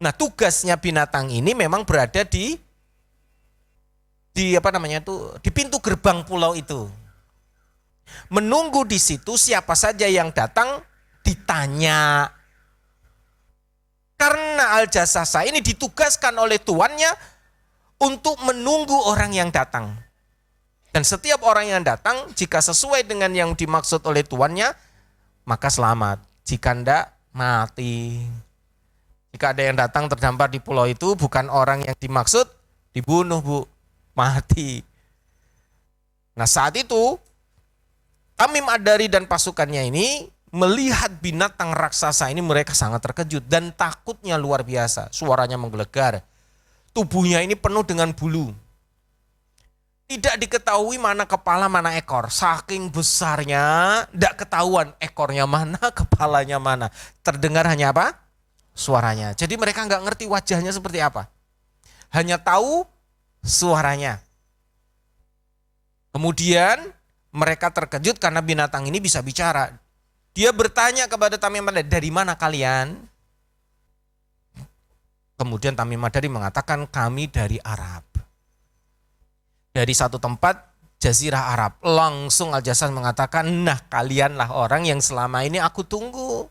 Nah, tugasnya binatang ini memang berada di di pintu gerbang pulau itu. Menunggu di situ siapa saja yang datang ditanya. Karena Al-Jassasa ini ditugaskan oleh tuannya untuk menunggu orang yang datang. Dan setiap orang yang datang, jika sesuai dengan yang dimaksud oleh tuannya, maka selamat. Jika tidak, mati. Jika ada yang datang terdampar di pulau itu, bukan orang yang dimaksud, dibunuh, Bu. Mati. Nah, saat itu, Tamim Ad-Dari dan pasukannya ini melihat binatang raksasa ini, mereka sangat terkejut dan takutnya luar biasa. Suaranya menggelegar. Tubuhnya ini penuh dengan bulu. Tidak diketahui mana kepala, mana ekor. Saking besarnya, tidak ketahuan ekornya mana, kepalanya mana. Terdengar hanya apa? Suaranya. Jadi mereka nggak ngerti wajahnya seperti apa. Hanya tahu suaranya. Kemudian mereka terkejut karena binatang ini bisa bicara. Dia bertanya kepada Tamim Ad-Dari, dari mana kalian? Kemudian Tamim Ad-Dari mengatakan, kami dari Arab. Dari satu tempat, Jazirah Arab. Langsung Al-Jassasa mengatakan, nah kalianlah orang yang selama ini aku tunggu.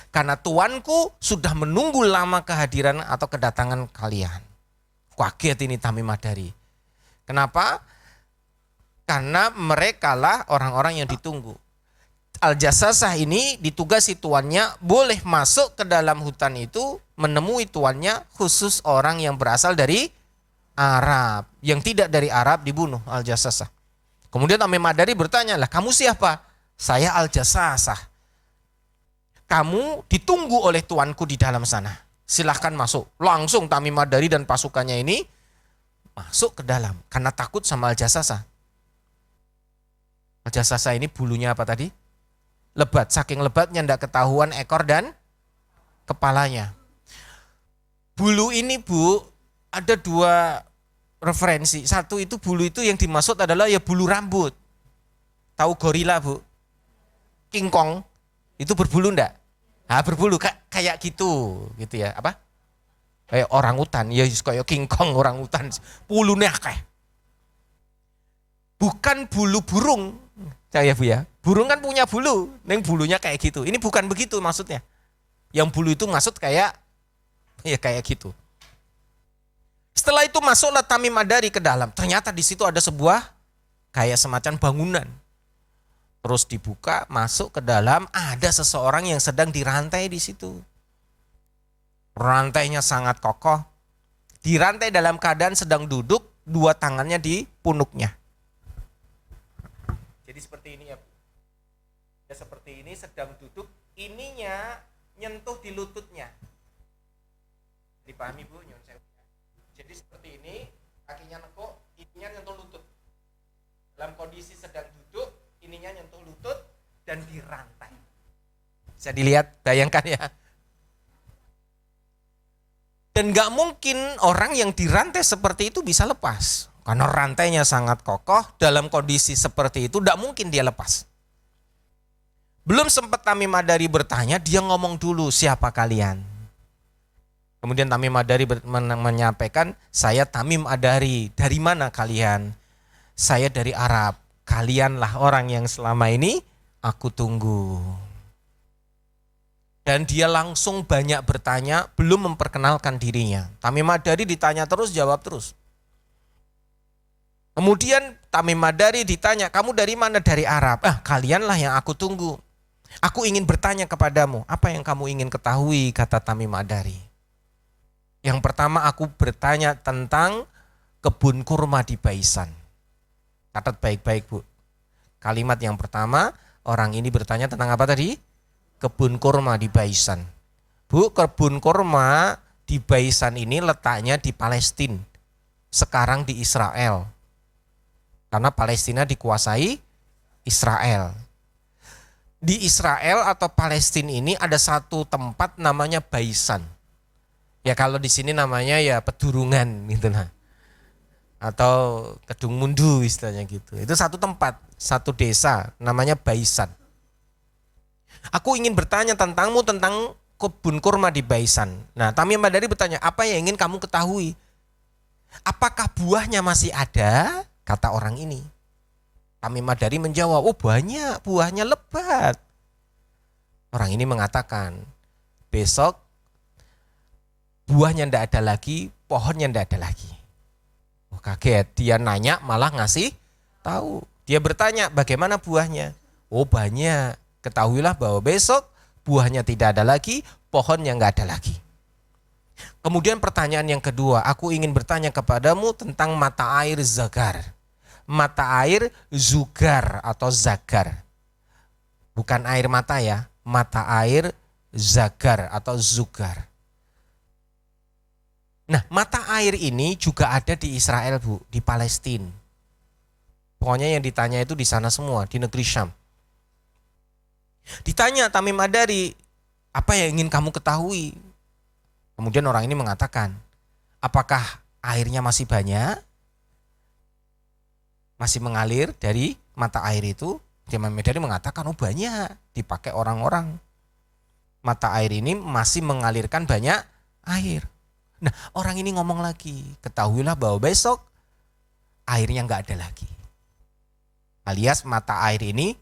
Karena tuanku sudah menunggu lama kehadiran atau kedatangan kalian. Kaget ini Tamim Ad-Dari. Kenapa? Karena mereka lah orang-orang yang ditunggu. Al-Jassasa ini ditugasi tuannya boleh masuk ke dalam hutan itu menemui tuannya, khusus orang yang berasal dari Arab. Yang tidak dari Arab dibunuh Al-Jassasa. Kemudian Tamim Ad-Dari bertanya, lah kamu siapa? Saya Al-Jassasa. Kamu ditunggu oleh tuanku di dalam sana. Silahkan masuk. Langsung Tamim Ad-Dari dan pasukannya ini masuk ke dalam karena takut sama Al-Jassasa. Al-Jassasa ini bulunya apa tadi? Lebat. Saking lebatnya tidak ketahuan ekor dan kepalanya. Bulu ini, Bu, ada dua referensi. Satu itu bulu itu yang dimaksud adalah ya bulu rambut. Tahu gorila, Bu? King Kong itu berbulu enggak? Nah, berbulu kayak gitu ya. Apa? Kayak orangutan, ya kayak King Kong orangutan. Bulunya kayak. Bukan bulu burung. Ya, Bu ya. Burung kan punya bulu, neng bulunya kayak gitu. Ini bukan begitu maksudnya. Yang bulu itu maksud kayak ya kayak gitu. Setelah itu masuklah Tamim Ad-Dari ke dalam. Ternyata di situ ada sebuah kayak semacam bangunan. Terus dibuka, masuk ke dalam, ada seseorang yang sedang dirantai di situ. Rantainya sangat kokoh. Dirantai dalam keadaan sedang duduk, dua tangannya di punuknya. Jadi seperti ini ya. Ya seperti ini sedang duduk, ininya nyentuh di lututnya. Dipahami, Bu? Jadi seperti ini, kakinya nekuk, ininya nyentuh lutut. Dalam kondisi sedang duduk, ininya nyentuh lutut dan dirantai. Bisa dilihat, bayangkan ya. Dan gak mungkin orang yang dirantai seperti itu bisa lepas. Karena rantainya sangat kokoh, dalam kondisi seperti itu gak mungkin dia lepas. Belum sempat Tamim Ad-Dari bertanya, dia ngomong dulu, siapa kalian? Kemudian Tamim Ad-Dari menyampaikan, saya Tamim Ad-Dari. Dari mana kalian? Saya dari Arab. Kalianlah orang yang selama ini aku tunggu. Dan dia langsung banyak bertanya, belum memperkenalkan dirinya. Tamim Ad-Dari ditanya terus, jawab terus. Kemudian Tamim Ad-Dari ditanya, kamu dari mana? Dari Arab. Kalianlah yang aku tunggu. Aku ingin bertanya kepadamu, apa yang kamu ingin ketahui, kata Tamim Ad-Dari. Yang pertama aku bertanya tentang kebun kurma di Baisan. Catat baik-baik, Bu. Kalimat yang pertama, orang ini bertanya tentang apa tadi? Kebun kurma di Baisan. Bu, kebun kurma di Baisan ini letaknya di Palestina. Sekarang di Israel. Karena Palestina dikuasai Israel. Di Israel atau Palestina ini ada satu tempat namanya Baisan. Ya kalau di sini namanya ya Pedurungan gitu lah. Atau Kedung Mundu istilahnya gitu. Itu satu tempat, satu desa namanya Baisan. Aku ingin bertanya tentangmu tentang kebun kurma di Baisan. Nah, Tamim Ad-Dari bertanya, apa yang ingin kamu ketahui? Apakah buahnya masih ada? Kata orang ini. Tamim Ad-Dari menjawab, oh banyak, buahnya lebat. Orang ini mengatakan, besok buahnya tidak ada lagi, pohonnya tidak ada lagi. Oh, kaget, dia nanya malah ngasih tahu. Dia bertanya, bagaimana buahnya? Oh banyak, ketahuilah bahwa besok buahnya tidak ada lagi, pohonnya nggak ada lagi. Kemudian pertanyaan yang kedua, aku ingin bertanya kepadamu tentang mata air Zagar. Mata air Zugar atau Zagar. Bukan air mata ya, mata air Zagar atau Zugar. Nah, mata air ini juga ada di Israel, Bu, di Palestina. Pokoknya yang ditanya itu di sana semua, di negeri Syam. Ditanya Tamim Ad-Dari, apa yang ingin kamu ketahui? Kemudian orang ini mengatakan, apakah airnya masih banyak? Masih mengalir dari mata air itu? Tamim Ad-Dari mengatakan, oh banyak, dipakai orang-orang. Mata air ini masih mengalirkan banyak air. Nah, orang ini ngomong lagi, ketahuilah bahwa besok airnya nggak ada lagi. Alias mata air ini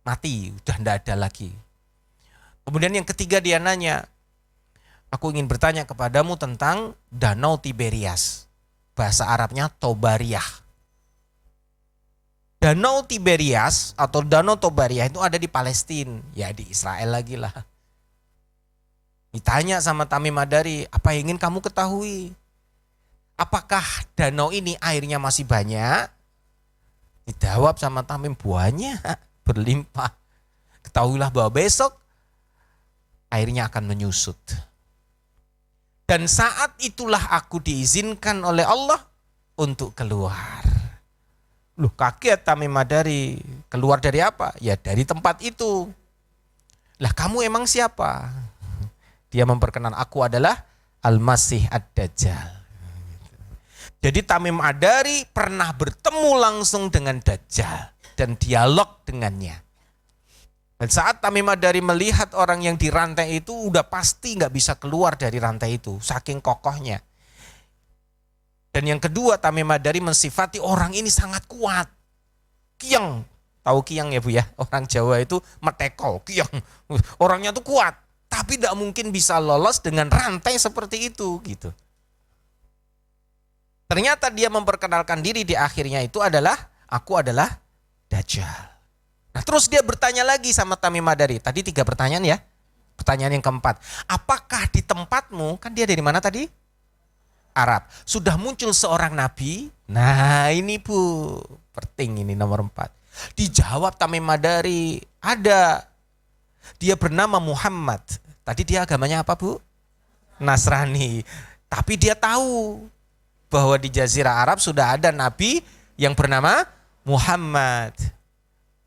mati, udah nggak ada lagi. Kemudian yang ketiga dia nanya, aku ingin bertanya kepadamu tentang Danau Tiberias. Bahasa Arabnya Tobariyah. Danau Tiberias atau Danau Tobariyah itu ada di Palestina, ya di Israel lagi lah. Ditanya sama Tamim Ad-Dari, apa yang ingin kamu ketahui? Apakah danau ini airnya masih banyak? Dijawab sama Tamim, banyak, berlimpah. Ketahuilah bahwa besok airnya akan menyusut. Dan saat itulah aku diizinkan oleh Allah untuk keluar. Loh, kaget Tamim Ad-Dari. Keluar dari apa? Ya dari tempat itu. Lah kamu emang siapa? Dia memperkenalkan, aku adalah Al-Masih Ad-Dajjal. Jadi Tamim Ad-Dari pernah bertemu langsung dengan Dajjal dan dialog dengannya. Dan saat Tamim Ad-Dari melihat orang yang dirantai itu udah pasti nggak bisa keluar dari rantai itu, saking kokohnya. Dan yang kedua, Tamim Ad-Dari mensifati orang ini sangat kuat. Kiyang, tahu kiyang ya Bu ya? Orang Jawa itu meteko, kiyang. Orangnya tuh kuat. Tapi tidak mungkin bisa lolos dengan rantai seperti itu gitu. Ternyata dia memperkenalkan diri di akhirnya itu adalah, aku adalah Dajjal. Nah terus dia bertanya lagi sama Tamim Ad-Dari. Tadi 3 pertanyaan ya. Pertanyaan yang keempat, apakah di tempatmu, kan dia dari mana tadi? Arab. Sudah muncul seorang nabi? Nah ini Bu, penting ini nomor 4. Dijawab Tamim Ad-Dari, ada. Dia bernama Muhammad. Tadi dia agamanya apa Bu? Nasrani. Tapi dia tahu bahwa di Jazirah Arab sudah ada nabi yang bernama Muhammad.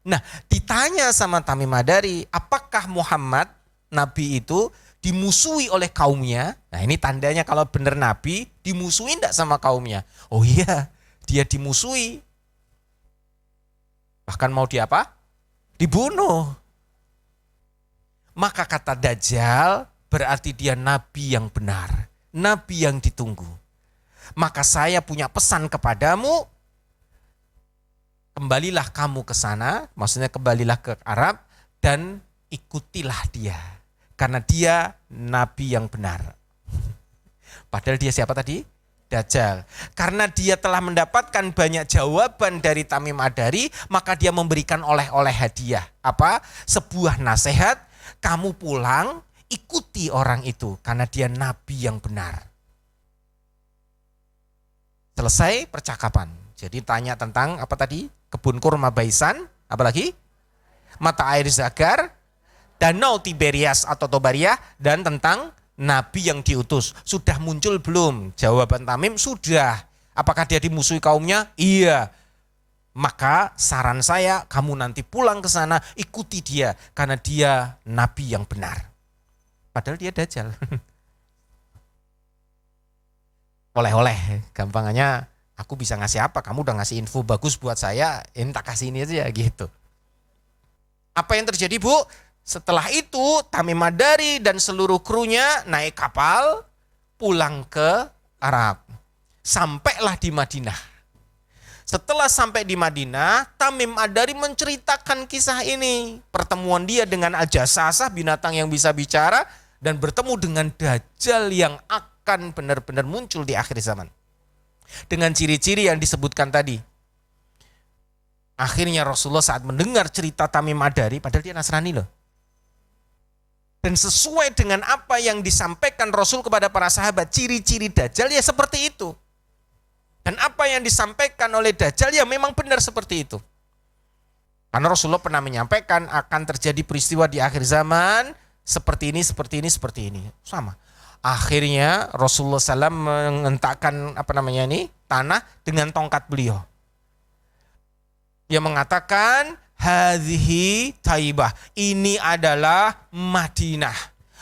Nah ditanya sama Tamim Ad-Dari, apakah Muhammad nabi itu dimusuhi oleh kaumnya? Nah ini tandanya kalau benar nabi dimusuhi enggak sama kaumnya? Oh iya, dia dimusuhi. Bahkan mau diapa? Dibunuh. Maka kata Dajjal berarti dia nabi yang benar, nabi yang ditunggu. Maka saya punya pesan kepadamu, kembalilah kamu ke sana, maksudnya kembalilah ke Arab dan ikutilah dia. Karena dia nabi yang benar. Padahal dia siapa tadi? Dajjal. Karena dia telah mendapatkan banyak jawaban dari Tamim Ad-Dari, maka dia memberikan oleh-oleh hadiah. Apa? Sebuah nasihat. Kamu pulang, ikuti orang itu karena dia nabi yang benar. Selesai percakapan. Jadi tanya tentang apa tadi? Kebun kurma Baisan, apalagi? Mata air Zagar, Danau Tiberias atau Tobariyah, dan tentang nabi yang diutus. Sudah muncul belum? Jawaban Tamim, sudah. Apakah dia dimusuhi kaumnya? Iya. Maka saran saya, kamu nanti pulang ke sana, ikuti dia. Karena dia nabi yang benar. Padahal dia Dajjal. Oleh-oleh, gampangannya aku bisa ngasih apa? Kamu udah ngasih info bagus buat saya, ini tak kasih ini aja gitu. Apa yang terjadi Bu? Setelah itu Tamim Ad-Dari dan seluruh krunya naik kapal pulang ke Arab. Sampailah di Madinah. Setelah sampai di Madinah, Tamim Ad-Dari menceritakan kisah ini. Pertemuan dia dengan Al-Jassasah, binatang yang bisa bicara, dan bertemu dengan Dajjal yang akan benar-benar muncul di akhir zaman. Dengan ciri-ciri yang disebutkan tadi. Akhirnya Rasulullah saat mendengar cerita Tamim Ad-Dari, padahal dia Nasrani loh. Dan sesuai dengan apa yang disampaikan Rasul kepada para sahabat, ciri-ciri Dajjal ya seperti itu. Dan apa yang disampaikan oleh Dajjal ya memang benar seperti itu. Karena Rasulullah pernah menyampaikan akan terjadi peristiwa di akhir zaman seperti ini, seperti ini, seperti ini. Sama. Akhirnya Rasulullah SAW mengentakkan tanah dengan tongkat beliau. Dia mengatakan, hadhihi Taibah. Ini adalah Madinah.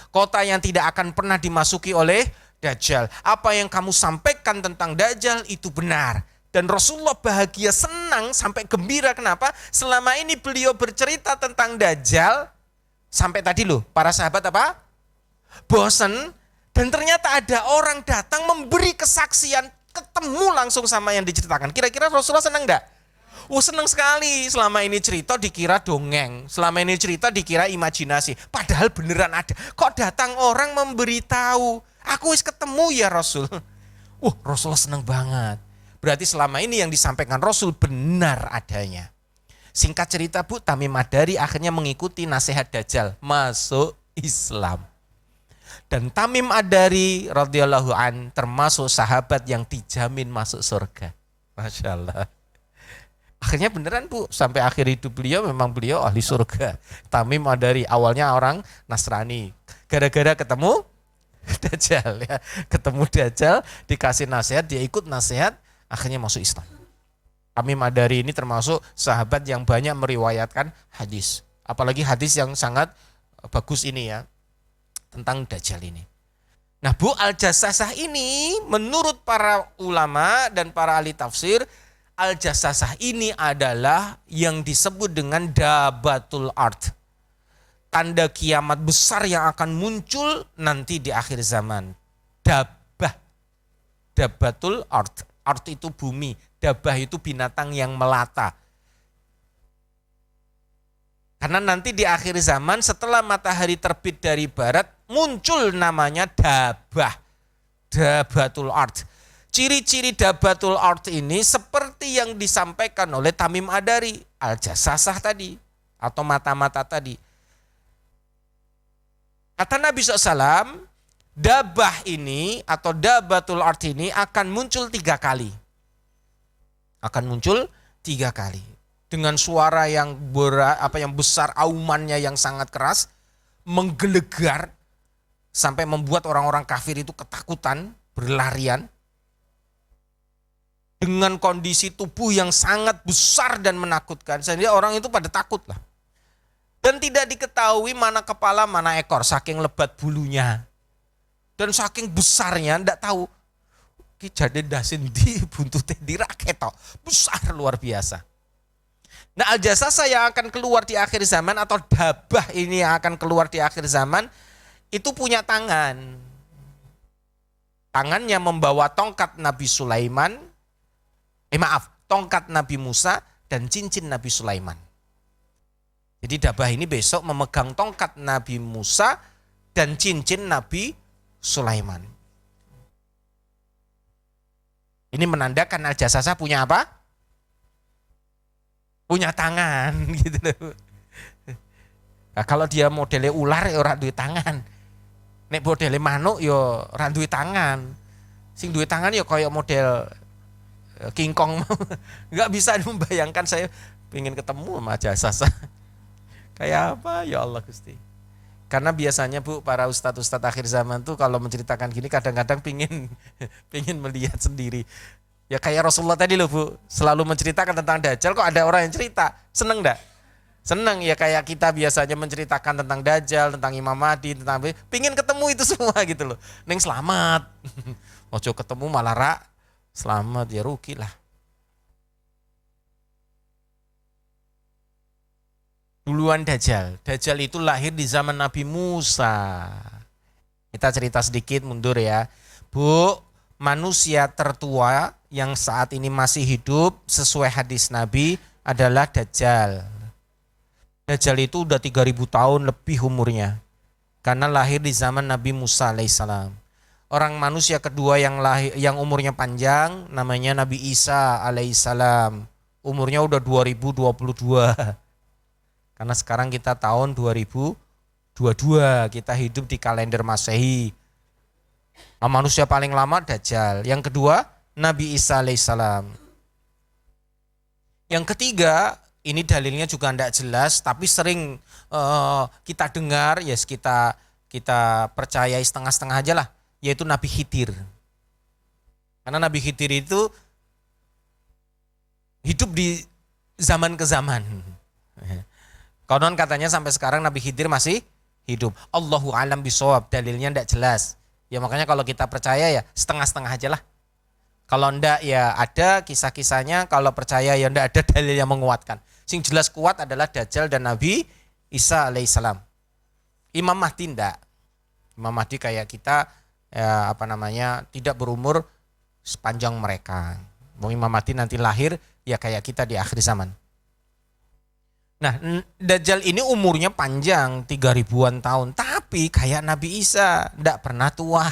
Kota yang tidak akan pernah dimasuki oleh Dajjal. Apa yang kamu sampaikan tentang Dajjal itu benar. Dan Rasulullah bahagia, senang, sampai gembira. Kenapa? Selama ini beliau bercerita tentang Dajjal. Sampai tadi loh, para sahabat apa? Bosen. Dan ternyata ada orang datang memberi kesaksian. Ketemu langsung sama yang diceritakan. Kira-kira Rasulullah senang enggak? Senang sekali. Selama ini cerita dikira dongeng. Selama ini cerita dikira imajinasi. Padahal beneran ada. Kok datang orang memberitahu? Aku wis ketemu ya Rasul. Rasulullah senang banget. Berarti selama ini yang disampaikan Rasul benar adanya. Singkat cerita Bu, Tamim Ad-Dari akhirnya mengikuti nasihat Dajjal. Masuk Islam. Dan Tamim Ad-Dari radhiyallahu an termasuk sahabat yang dijamin masuk surga. Masya Allah. Akhirnya beneran Bu, sampai akhir hidup beliau memang beliau ahli surga. Tamim Ad-Dari awalnya orang Nasrani. Gara-gara ketemu Dajjal ya. Ketemu Dajjal, dikasih nasihat, dia ikut nasihat, akhirnya masuk Islam. Tamim Ad-Dari ini termasuk sahabat yang banyak meriwayatkan hadis. Apalagi hadis yang sangat bagus ini ya, tentang Dajjal ini. Nah Bu, Al-Jassasah ini menurut para ulama dan para ahli tafsir, Al-Jassasah ini adalah yang disebut dengan Dabatul Ard. Tanda kiamat besar yang akan muncul nanti di akhir zaman. Dabatul Ard. Ard itu bumi. Dabah itu binatang yang melata. Karena nanti di akhir zaman setelah matahari terbit dari barat, muncul namanya Dabah. Dabatul Ard. Ciri-ciri Dabatul Ard ini seperti yang disampaikan oleh Tamim Ad-Dari. Al-Jassasah tadi. Atau mata-mata tadi. Kata Nabi SAW, dabah ini atau Dabatul Ard ini akan muncul 3 kali. Akan muncul 3 kali. Dengan suara yang besar, aumannya yang sangat keras, menggelegar, sampai membuat orang-orang kafir itu ketakutan, berlarian. Dengan kondisi tubuh yang sangat besar dan menakutkan. Sehingga orang itu pada takut lah. Dan tidak diketahui mana kepala, mana ekor, saking lebat bulunya. Dan saking besarnya, tidak tahu. Jadi dasin di buntutnya diraketok. Besar luar biasa. Nah Al-Jassasah yang akan keluar di akhir zaman, atau dabah ini yang akan keluar di akhir zaman, itu punya tangan. Tangannya membawa tongkat Nabi Sulaiman, tongkat Nabi Musa dan cincin Nabi Sulaiman. Jadi dabah ini besok memegang tongkat Nabi Musa dan cincin Nabi Sulaiman. Ini menandakan Al-Jassasah punya apa? Punya tangan gitu loh. Nah, kalau dia modelnya ular ya ora duwe tangan. Nek modelnya manuk ya ora duwe tangan. Sing duwe tangan ya kayak model King Kong. Enggak bisa membayangkan, saya pengen ketemu sama Jassasah. Kayak apa ya Allah Gusti. Karena biasanya Bu, para ustadz-ustadz akhir zaman tuh kalau menceritakan gini kadang-kadang pingin melihat sendiri. Ya kayak Rasulullah tadi loh Bu, selalu menceritakan tentang Dajjal, kok ada orang yang cerita, seneng enggak? Seneng ya, kayak kita biasanya menceritakan tentang Dajjal, tentang Imam Mahdi, tentang pingin ketemu itu semua gitu loh. Neng selamat. Ojo ketemu malah selamat, ya rugi lah. Duluan Dajjal. Dajjal itu lahir di zaman Nabi Musa. Kita cerita sedikit mundur ya. Bu, manusia tertua yang saat ini masih hidup sesuai hadis Nabi adalah Dajjal. Dajjal itu udah 3000 tahun lebih umurnya. Karena lahir di zaman Nabi Musa alaihissalam. Orang manusia kedua yang umurnya panjang namanya Nabi Isa alaihissalam. Umurnya udah 2022. Karena sekarang kita tahun 2022, kita hidup di kalender Masehi. Manusia paling lama Dajjal. Yang kedua Nabi Isa alaihissalam. Yang ketiga, ini dalilnya juga tidak jelas, tapi sering kita dengar, ya kita percayai setengah-setengah aja lah, yaitu Nabi Khidir. Karena Nabi Khidir itu hidup di zaman ke zaman. Konon katanya sampai sekarang Nabi Khidir masih hidup. Allahu alam bisawab, dalilnya tidak jelas. Ya makanya kalau kita percaya ya setengah-setengah aja lah. Kalau enggak ya ada kisah-kisahnya, kalau percaya ya enggak ada dalil yang menguatkan. Sing jelas kuat adalah Dajjal dan Nabi Isa alaihissalam. Imam Mahdi enggak. Imam Mahdi kayak kita ya, tidak berumur sepanjang mereka. Imam Mahdi nanti lahir ya kayak kita di akhir zaman. Nah, Dajjal ini umurnya panjang 3000-an tahun, tapi kayak Nabi Isa enggak pernah tua.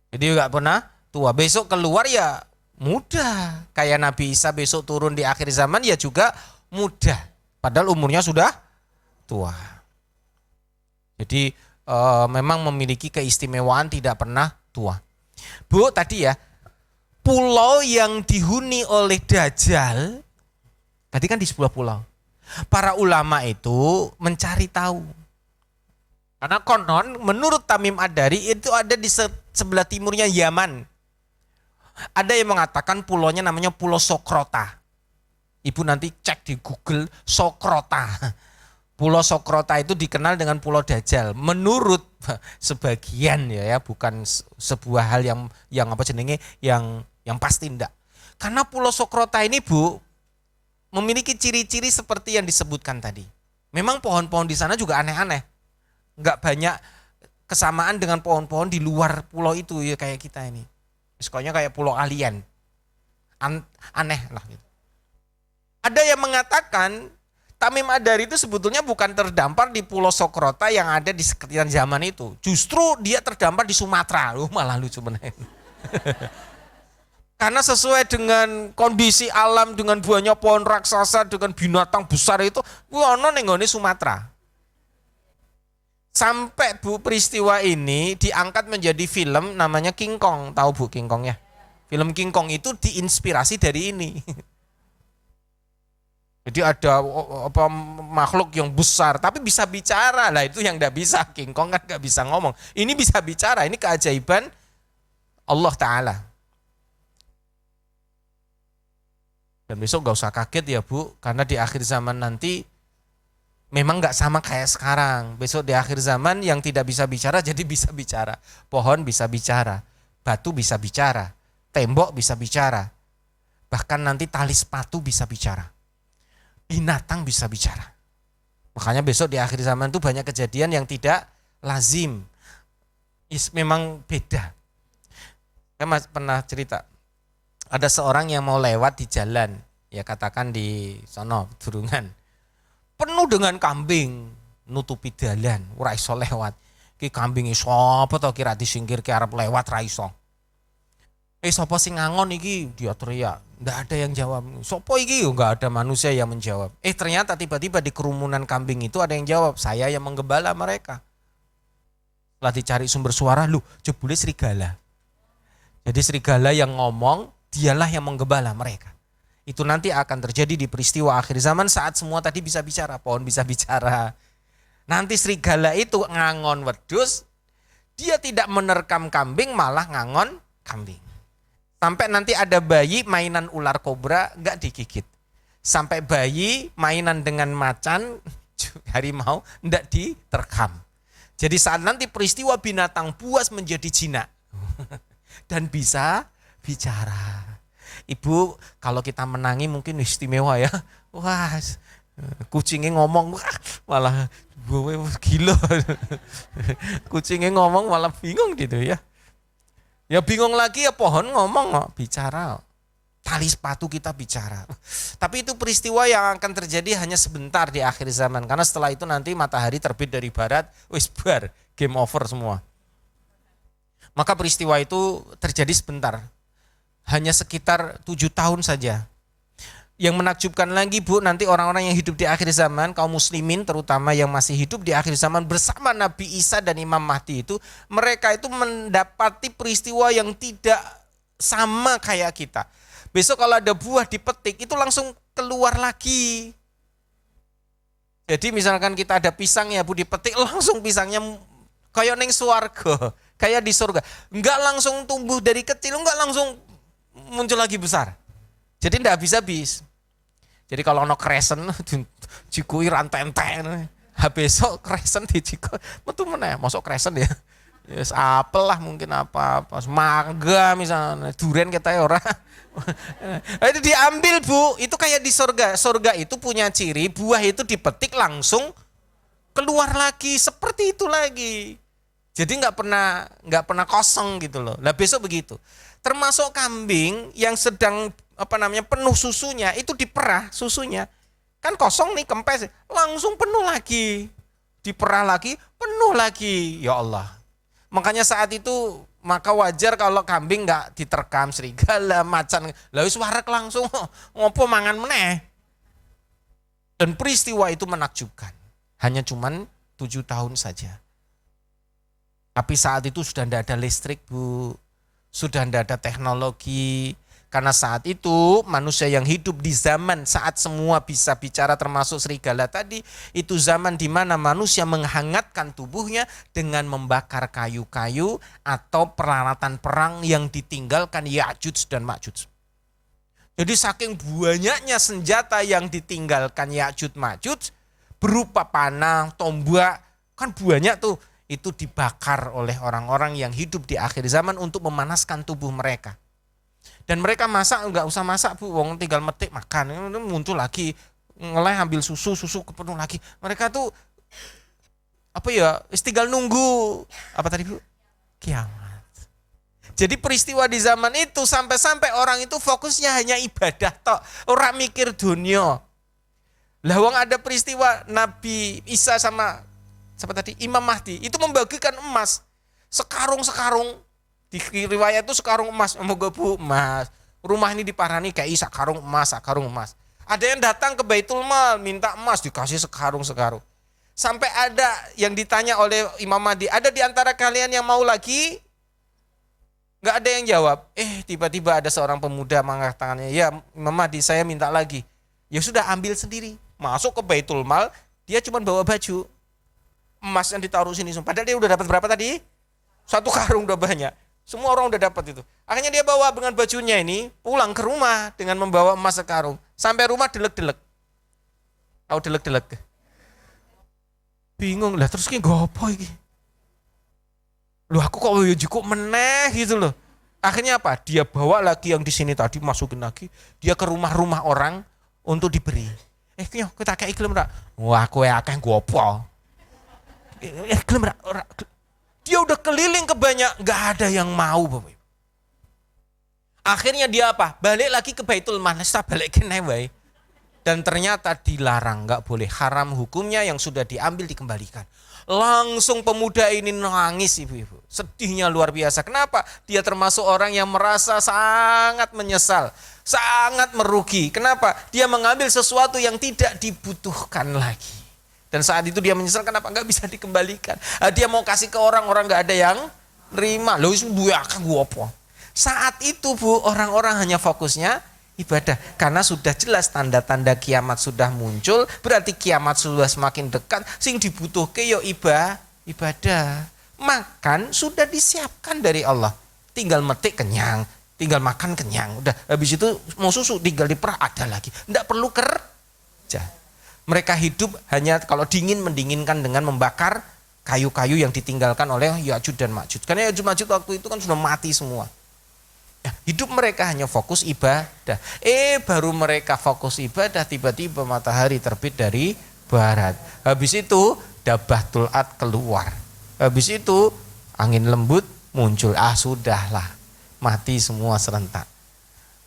Jadi enggak pernah tua. Besok keluar ya muda. Kayak Nabi Isa besok turun di akhir zaman ya juga muda. Padahal umurnya sudah tua. Jadi memang memiliki keistimewaan tidak pernah tua. Bu, tadi ya, pulau yang dihuni oleh Dajjal, tadi kan di sebuah pulau. Para ulama itu mencari tahu. Karena konon menurut Tamim Ad-Dari itu ada di sebelah timurnya Yaman. Ada yang mengatakan pulaunya namanya Pulau Sokrota. Ibu nanti cek di Google Sokrota. Pulau Sokrota itu dikenal dengan Pulau Dajjal. Menurut sebagian ya bukan sebuah hal yang pasti enggak. Karena Pulau Sokrota ini Bu memiliki ciri-ciri seperti yang disebutkan tadi. Memang pohon-pohon di sana juga aneh-aneh. Enggak banyak kesamaan dengan pohon-pohon di luar pulau itu ya kayak kita ini. Pokoknya kayak pulau alien. Aneh lah gitu. Ada yang mengatakan Tamim Ad-Dari itu sebetulnya bukan terdampar di Pulau Sokrota yang ada di sekitar zaman itu. Justru dia terdampar di Sumatera. Malah lucu bener. Karena sesuai dengan kondisi alam, dengan buahnya pohon raksasa, dengan binatang besar itu, ono ning nggone Sumatera. Sampai Bu peristiwa ini diangkat menjadi film namanya King Kong. Tahu Bu King Kong ya? Film King Kong itu diinspirasi dari ini. Jadi ada makhluk yang besar tapi bisa bicara. Lah itu yang enggak bisa. King Kong kan enggak bisa ngomong. Ini bisa bicara. Ini keajaiban Allah Ta'ala. Dan besok enggak usah kaget ya Bu. Karena di akhir zaman nanti memang nggak sama kayak sekarang. Besok di akhir zaman yang tidak bisa bicara jadi bisa bicara. Pohon bisa bicara, batu bisa bicara, tembok bisa bicara. Bahkan nanti tali sepatu bisa bicara. Binatang bisa bicara. Makanya besok di akhir zaman itu banyak kejadian yang tidak lazim. Memang beda. Saya pernah cerita. Ada seorang yang mau lewat di jalan. Ya katakan di sono, Durungan. Penuh dengan kambing nutupi dalan, ora iso lewat. Ki kambing sapa to kira disingkirke arep lewat ra iso. Sapa sing ngangon iki? Dia teriak. Enggak ada yang jawab. Sopo iki? Enggak ada manusia yang menjawab. Ternyata tiba-tiba di kerumunan kambing itu ada yang jawab, saya yang menggembala mereka. Setelah dicari sumber suara, jebule serigala. Jadi serigala yang ngomong, dialah yang menggembala mereka. Itu nanti akan terjadi di peristiwa akhir zaman saat semua tadi bisa bicara, pohon bisa bicara. Nanti serigala itu ngangon wedhus, dia tidak menerkam kambing malah ngangon kambing. Sampai nanti ada bayi mainan ular kobra enggak digigit. Sampai bayi mainan dengan macan harimau enggak diterkam. Jadi saat nanti peristiwa binatang buas menjadi jinak dan bisa bicara. Ibu, kalau kita menangi mungkin istimewa ya. Wah, Kucingnya ngomong malah gue gila. Kucingnya ngomong malah bingung gitu ya. Ya bingung lagi ya pohon ngomong kok, bicara. Tali sepatu kita bicara. Tapi itu peristiwa yang akan terjadi hanya sebentar di akhir zaman. Karena setelah itu nanti matahari terbit dari barat, wis bar, game over semua. Maka peristiwa itu terjadi sebentar. Hanya sekitar 7 tahun saja. Yang menakjubkan lagi Bu, nanti orang-orang yang hidup di akhir zaman, kaum muslimin terutama yang masih hidup di akhir zaman bersama Nabi Isa dan Imam Mahdi itu, mereka itu mendapati peristiwa yang tidak sama kayak kita. Besok kalau ada buah dipetik itu langsung keluar lagi. Jadi misalkan kita ada pisang ya Bu, dipetik langsung pisangnya kayak neng swarga, kayak di surga. Enggak langsung tumbuh dari kecil, enggak langsung muncul lagi besar. Jadi enggak habis-habis. Jadi kalau ono kresen jikui rantai-rantai. Besok kresen dijiko metu meneh, mosok kresen ya. Yes, apel lah mungkin apa-apa. Mangga misalnya, durian kita ora. Itu diambil Bu, itu kayak di surga. Surga itu punya ciri buah itu dipetik langsung keluar lagi seperti itu lagi. Jadi nggak pernah kosong gitu loh. Lah besok begitu. Termasuk kambing yang sedang penuh susunya itu diperah susunya. Kan kosong nih kempes, langsung penuh lagi. Diperah lagi, penuh lagi. Ya Allah. Makanya saat itu maka wajar kalau kambing nggak diterkam serigala, macan, lalu suara langsung ngopo mangan meneh. Dan peristiwa itu menakjubkan. Hanya cuman 7 tahun saja. Tapi saat itu sudah tidak ada listrik Bu, sudah tidak ada teknologi. Karena saat itu manusia yang hidup di zaman saat semua bisa bicara termasuk serigala tadi, itu zaman di mana manusia menghangatkan tubuhnya dengan membakar kayu-kayu atau peralatan perang yang ditinggalkan Ya'juj dan Ma'juj. Jadi saking banyaknya senjata yang ditinggalkan Ya'juj Ma'juj berupa panah, tombak, kan banyak tuh, itu dibakar oleh orang-orang yang hidup di akhir zaman untuk memanaskan tubuh mereka. Dan mereka masak enggak usah masak Bu, wong tinggal metik makan, muncul lagi, ngeleh ambil susu kepenuh lagi. Mereka tuh tinggal nunggu tadi Bu? Kiamat. Jadi peristiwa di zaman itu sampai orang itu fokusnya hanya ibadah tok, ora mikir dunia. Lah wong ada peristiwa Nabi Isa sama Imam Mahdi itu membagikan emas sekarung-sekarung. Di riwayat itu sekarung emas, moga Bu emas. Rumah ini diparani kayak sekarung emas. Ada yang datang ke Baitul Mal minta emas dikasih sekarung-sekarung. Sampai ada yang ditanya oleh Imam Mahdi, ada di antara kalian yang mau lagi? Enggak ada yang jawab. Tiba-tiba ada seorang pemuda mengangkat tangannya, ya Imam Mahdi saya minta lagi. Ya sudah ambil sendiri. Masuk ke Baitul Mal, dia cuma bawa baju. Emas yang ditaruh sini. Padahal dia udah dapat berapa tadi? 1 karung udah banyak. Semua orang udah dapat itu. Akhirnya dia bawa dengan bajunya ini pulang ke rumah dengan membawa emas sekarung. Sampai rumah delek-delek. Tahu delek-delek? Bingung lah terus ki gopo iki. Loh aku kok cukup meneh gitu loh. Akhirnya apa? Dia bawa lagi yang di sini tadi masukin lagi. Dia ke rumah-rumah orang untuk diberi. Kita kayak iklim rak. Wah kowe akeh gopo. Iklim rak. Dia udah keliling ke banyak, nggak ada yang mau Bapak. Akhirnya dia apa? Balik lagi ke Baitul Mal, balik ke Newai. Dan ternyata dilarang, nggak boleh, haram hukumnya, yang sudah diambil dikembalikan. Langsung pemuda ini nangis ibu-ibu. Sedihnya luar biasa. Kenapa? Dia termasuk orang yang merasa sangat menyesal, sangat merugi. Kenapa? Dia mengambil sesuatu yang tidak dibutuhkan lagi. Dan saat itu dia menyesal kenapa nggak bisa dikembalikan. Dia mau kasih ke orang nggak ada yang nerima. Loh itu buah gua apa? Saat itu Bu, orang-orang hanya fokusnya ibadah. Karena sudah jelas tanda-tanda kiamat sudah muncul, berarti kiamat sudah semakin dekat. Sing dibutuhke yo ibadah. Makan sudah disiapkan dari Allah. Tinggal metik kenyang, tinggal makan kenyang. Udah habis itu mau susu tinggal diperah ada lagi. Nggak perlu kerja. Mereka hidup hanya kalau dingin mendinginkan dengan membakar kayu-kayu yang ditinggalkan oleh Ya'juj dan Ma'juj. Karena Ya'juj Ma'juj waktu itu kan sudah mati semua. Ya, Hidup mereka hanya fokus ibadah. Baru mereka fokus ibadah, tiba-tiba matahari terbit dari barat. Habis itu Dabbatul Ad keluar. Habis itu angin lembut muncul. Sudahlah, mati semua serentak.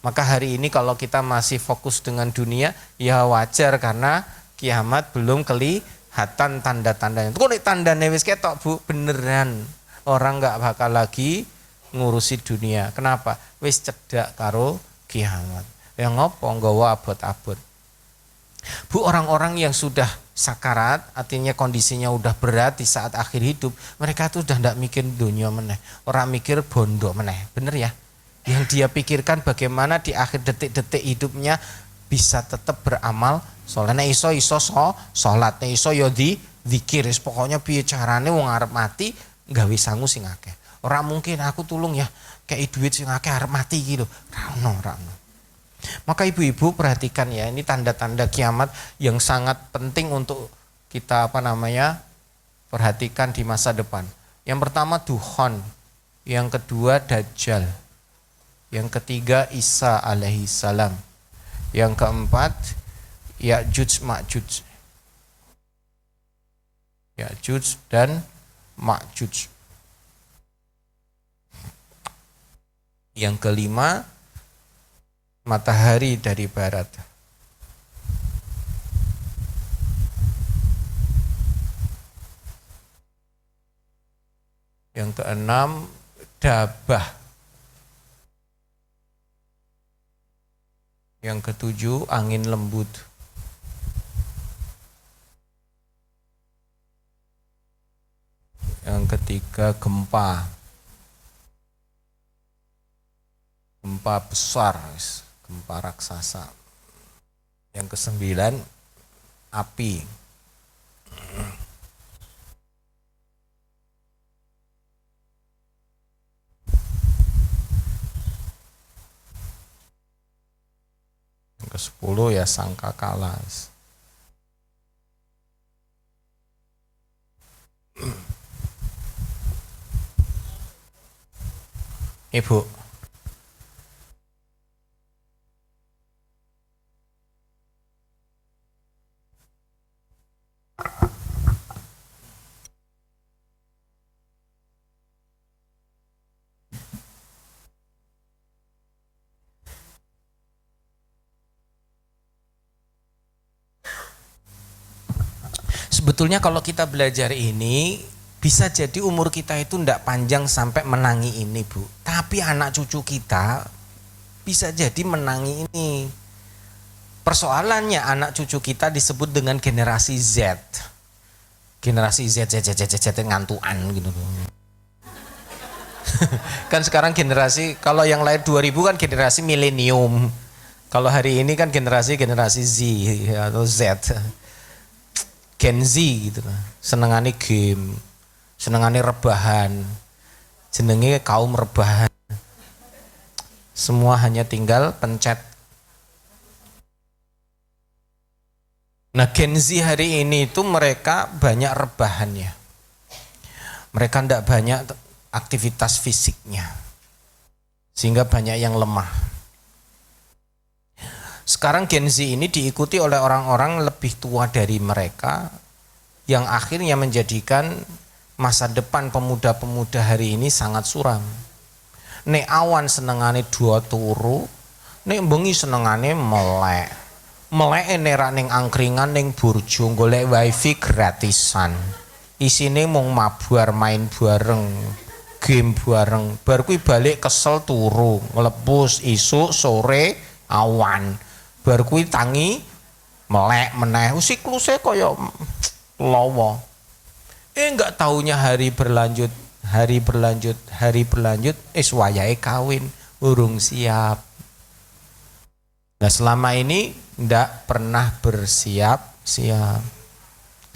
Maka hari ini kalau kita masih fokus dengan dunia, ya wajar karena kiamat belum kelihatan tanda-tandanya. Kok tandanya wis ketok Bu, beneran orang nggak bakal lagi ngurusi dunia. Kenapa? Wis cedak karo kiamat. Yang ngopo nggawa abot-abot. Bu, orang-orang yang sudah sakarat, artinya kondisinya udah berat di saat akhir hidup, mereka tuh udah ndak mikir dunia meneh, orang mikir bondo meneh, bener ya? Yang dia pikirkan bagaimana di akhir detik-detik hidupnya bisa tetap beramal, soalnya iso sholat, iso yo zikir, pokoknya piye carane wong arep mati gawe sangu sing akeh. Ora mungkin aku tulung ya kayak duit sing akeh arep mati gitu. Ra ono. Maka ibu-ibu perhatikan ya, ini tanda-tanda kiamat yang sangat penting untuk kita perhatikan di masa depan. Yang pertama Duhon, yang kedua Dajjal, yang ketiga Isa alaihi salam, yang keempat Ya'juj Ma'juj. Ya'juj dan Ma'juj. Yang kelima matahari dari barat. Yang keenam Dabah. Yang ketujuh angin lembut. Yang ketiga gempa. Gempa besar, gempa raksasa. Yang kesembilan api. Yang ke-10 ya sangkakala. Ibu, sebetulnya kalau kita belajar ini bisa jadi umur kita itu tidak panjang sampai menangi ini Bu. Tapi anak cucu kita bisa jadi menangi ini. Persoalannya anak cucu kita disebut dengan generasi Z. Generasi Z ngantuan gitu. Kan sekarang generasi, kalau yang lahir 2000 kan generasi milenium. Kalau hari ini kan generasi Z atau Z. Gen Z gitu lah. Senengane game, senengane rebahan. Jenenge kaum rebahan. Semua hanya tinggal pencet. Nah, Gen Z hari ini itu mereka banyak rebahannya. Mereka tidak banyak aktivitas fisiknya. Sehingga banyak yang lemah. Sekarang Gen Z ini diikuti oleh orang-orang lebih tua dari mereka yang akhirnya menjadikan masa depan pemuda-pemuda hari ini sangat suram. Nek awan senengane dua turu, nek bengi senengane melek. Melek nerak ning angkringan ning burjo golek wifi gratisan. Isine mung mabar main bareng, game bareng. Bar kuwi balik kesel turu, nglepus isuk sore awan. Bar kuwi tangi melek meneh sikluse kaya lawa. Enggak taunya hari berlanjut wayahe kawin urung siap. Nah, selama ini enggak pernah bersiap-siap.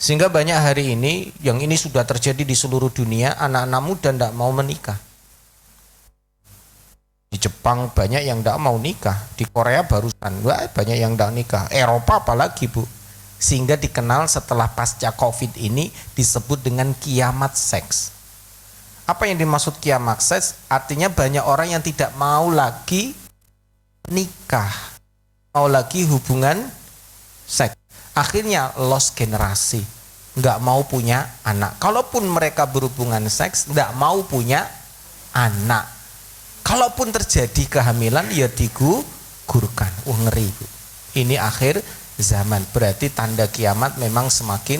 Sehingga banyak hari ini yang ini sudah terjadi di seluruh dunia, anak-anak muda enggak mau menikah. Di Jepang banyak yang tidak mau nikah, di Korea barusan banyak yang tidak nikah, Eropa apalagi Bu. Sehingga dikenal setelah pasca COVID ini disebut dengan kiamat seks. Apa yang dimaksud kiamakses? Artinya banyak orang yang tidak mau lagi nikah, mau lagi hubungan seks. Akhirnya lost generasi, nggak mau punya anak. Kalaupun mereka berhubungan seks, nggak mau punya anak. Kalaupun terjadi kehamilan, ya digugurkan. Ngeri, Bu. Ini akhir zaman, berarti tanda kiamat memang semakin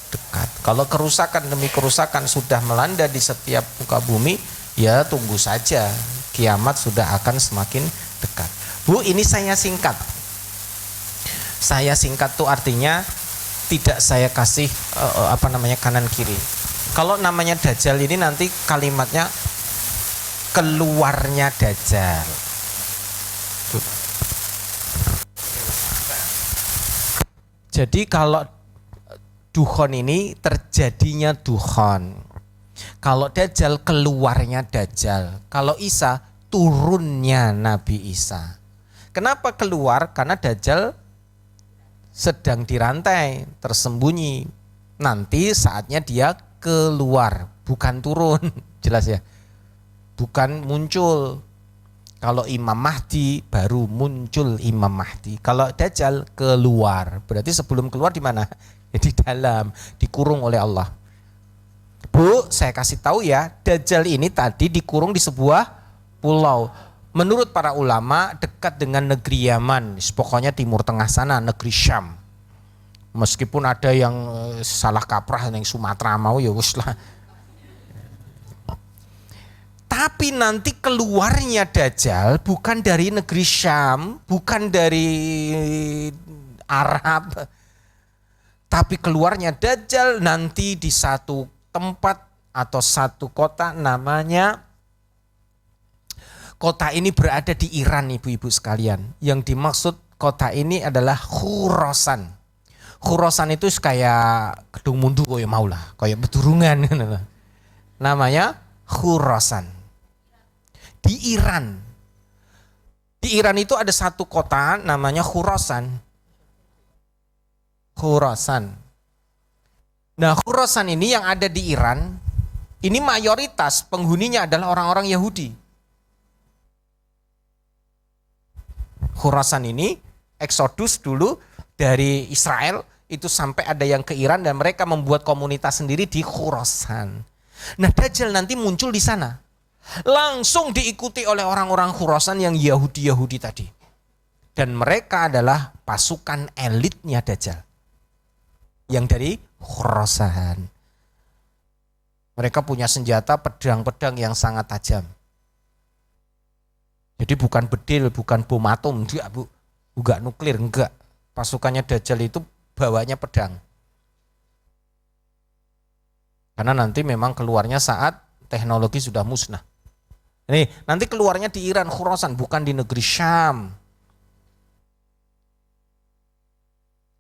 dekat. Kalau kerusakan demi kerusakan sudah melanda di setiap muka bumi, ya tunggu saja, kiamat sudah akan semakin dekat. Bu, ini saya singkat. Saya singkat tuh artinya tidak saya kasih kanan kiri. Kalau namanya Dajjal ini nanti kalimatnya keluarnya Dajjal. Jadi kalau dukhon ini terjadinya dukhon. Kalau Dajjal keluarnya Dajjal. Kalau Isa turunnya Nabi Isa. Kenapa keluar? Karena Dajjal sedang dirantai, tersembunyi. Nanti saatnya dia keluar, bukan turun. Jelas ya? Bukan muncul. Kalau Imam Mahdi baru muncul Imam Mahdi. Kalau Dajjal keluar, berarti sebelum keluar di mana? Ya, di dalam, dikurung oleh Allah. Bu, saya kasih tahu ya, Dajjal ini tadi dikurung di sebuah pulau. Menurut para ulama dekat dengan negeri Yaman, pokoknya Timur Tengah sana, negeri Syam. Meskipun ada yang salah kaprah yang Sumatera mau, ya wis lah. Tapi nanti keluarnya Dajjal bukan dari negeri Syam, bukan dari Arab. Tapi keluarnya Dajjal nanti di satu tempat atau satu kota, namanya kota ini berada di Iran, ibu-ibu sekalian. Yang dimaksud kota ini adalah Khurasan. Khurasan itu kayak Kedung Mundu kaya mau lah, kayak Bedurungan. Namanya Khurasan. Di Iran. Di Iran itu ada satu kota namanya Khurasan. Khurasan. Nah, Khurasan ini yang ada di Iran, ini mayoritas penghuninya adalah orang-orang Yahudi. Khurasan ini eksodus dulu dari Israel itu sampai ada yang ke Iran dan mereka membuat komunitas sendiri di Khurasan. Nah, Dajjal nanti muncul di sana. Langsung diikuti oleh orang-orang Khurasan yang Yahudi-Yahudi tadi. Dan mereka adalah pasukan elitnya Dajjal. Yang dari Khurasan. Mereka punya senjata pedang-pedang yang sangat tajam. Jadi bukan bedil, bukan bom atom, enggak Bu. Enggak nuklir, enggak. Pasukannya Dajjal itu bawanya pedang. Karena nanti memang keluarnya saat teknologi sudah musnah. Nih, nanti keluarnya di Iran, Khurasan, bukan di negeri Syam.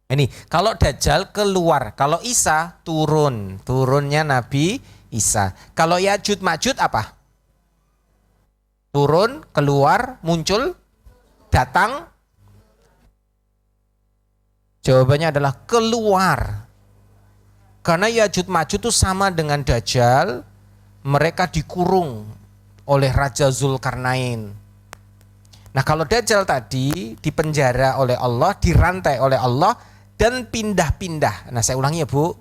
Ini, kalau Dajjal keluar, kalau Isa turun, turunnya Nabi Isa. Kalau Ya'juj Ma'juj apa? Turun, keluar, muncul, datang. Jawabannya adalah keluar. Karena Ya'juj Ma'juj itu sama dengan Dajjal, mereka dikurung oleh Raja Zulkarnain. Nah, kalau Dajjal tadi dipenjara oleh Allah, dirantai oleh Allah, dan pindah-pindah. Nah, saya ulangi ya Bu.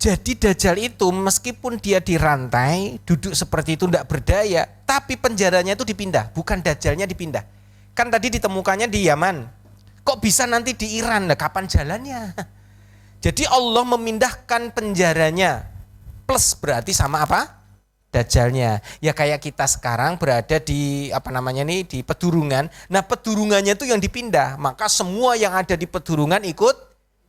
Jadi Dajjal itu meskipun dia dirantai, duduk seperti itu tidak berdaya, tapi penjaranya itu dipindah, bukan Dajjalnya dipindah. Kan tadi ditemukannya di Yaman, kok bisa nanti di Iran? Nah, kapan jalannya? Jadi Allah memindahkan penjaranya, plus berarti sama apa? Dajjalnya. Ya kayak kita sekarang berada di di Pedurungan. Nah, Pedurungannya itu yang dipindah, maka semua yang ada di Pedurungan ikut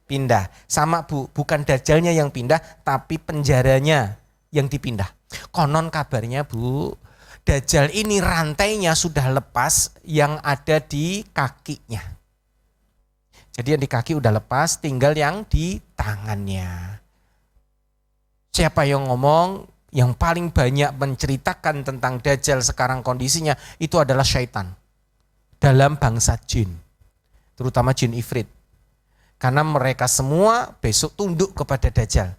pindah. Sama Bu, bukan Dajjalnya yang pindah, tapi penjaranya yang dipindah. Konon kabarnya Bu, Dajjal ini rantainya sudah lepas yang ada di kakinya. Jadi yang di kaki udah lepas, tinggal yang di tangannya. Siapa yang ngomong, yang paling banyak menceritakan tentang Dajjal sekarang kondisinya, itu adalah syaitan. Dalam bangsa jin, terutama jin ifrit. Karena mereka semua besok tunduk kepada Dajjal.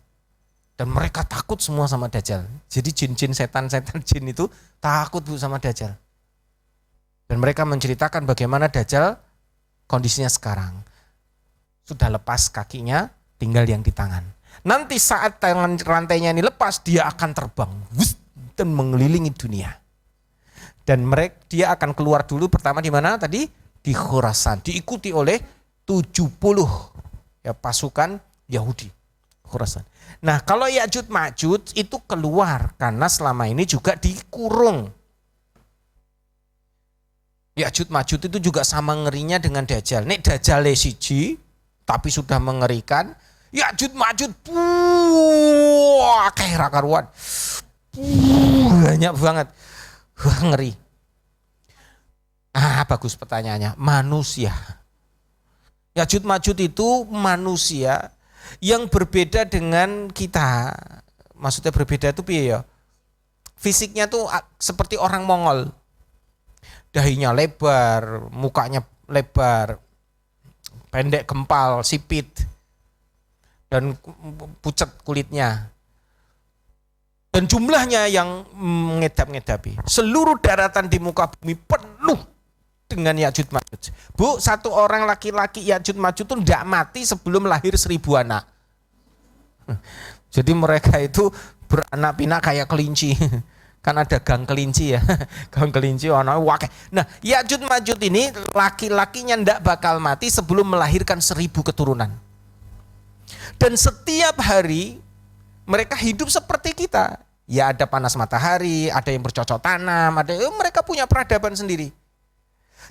Dan mereka takut semua sama Dajjal. Jadi jin-jin, setan-setan jin itu takut Bu sama Dajjal. Dan mereka menceritakan bagaimana Dajjal kondisinya sekarang. Sudah lepas kakinya, tinggal yang di tangan. Nanti saat tangan rantainya ini lepas, dia akan terbang dan mengelilingi dunia. Dan dia akan keluar dulu pertama di mana tadi? Di Khurasan. Diikuti oleh 70 ya, pasukan Yahudi. Khurasan. Nah, kalau Ya'juj Ma'juj itu keluar karena selama ini juga dikurung. Ya'juj Ma'juj itu juga sama ngerinya dengan Dajjal. Nek Dajjal siji tapi sudah mengerikan, Ya'juj Ma'juj kayak rakaruan. Banyak banget. Ngeri. Bagus pertanyaannya. Manusia. Ya'juj Ma'juj itu manusia yang berbeda dengan kita. Maksudnya berbeda itu piye ya? Fisiknya tuh seperti orang Mongol. Dahinya lebar, mukanya lebar, pendek gempal, sipit, dan pucat kulitnya. Dan jumlahnya yang mengedap-ngedapi. Seluruh daratan di muka bumi penuh dengan Ya'juj Ma'juj. Bu, satu orang laki-laki Ya'juj Ma'juj itu tidak mati sebelum lahir 1000 anak. Jadi mereka itu beranak pinak kayak kelinci. Kan ada gang kelinci ya. Gang kelinci anaknya wakil. Nah, Ya'juj Ma'juj ini laki-lakinya tidak bakal mati sebelum melahirkan 1000 keturunan. Dan setiap hari mereka hidup seperti kita. Ya ada panas matahari, ada yang bercocok tanam, mereka punya peradaban sendiri.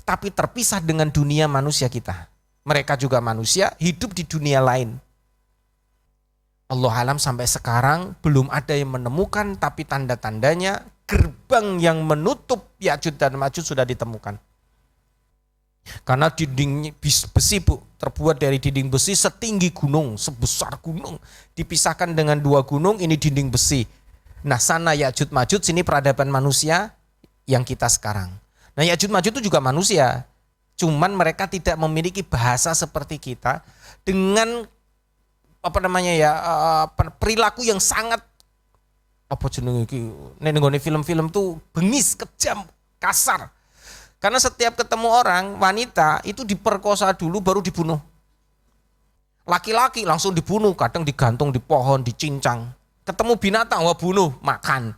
Tapi terpisah dengan dunia manusia kita. Mereka juga manusia, hidup di dunia lain. Allah alam sampai sekarang belum ada yang menemukan, tapi tanda-tandanya gerbang yang menutup Ya'juj dan Ma'juj sudah ditemukan. Karena dinding besi Bu, terbuat dari dinding besi setinggi gunung, sebesar gunung. Dipisahkan dengan 2 gunung, ini dinding besi. Nah sana Ya'juj Ma'juj, sini peradaban manusia yang kita sekarang. Nah Ya'juj Ma'juj itu juga manusia, cuman mereka tidak memiliki bahasa seperti kita dengan perilaku yang sangat film-film tuh bengis, kejam, kasar. Karena setiap ketemu orang wanita itu diperkosa dulu baru dibunuh. Laki-laki langsung dibunuh, kadang digantung di pohon, dicincang. Ketemu binatang wah bunuh, makan.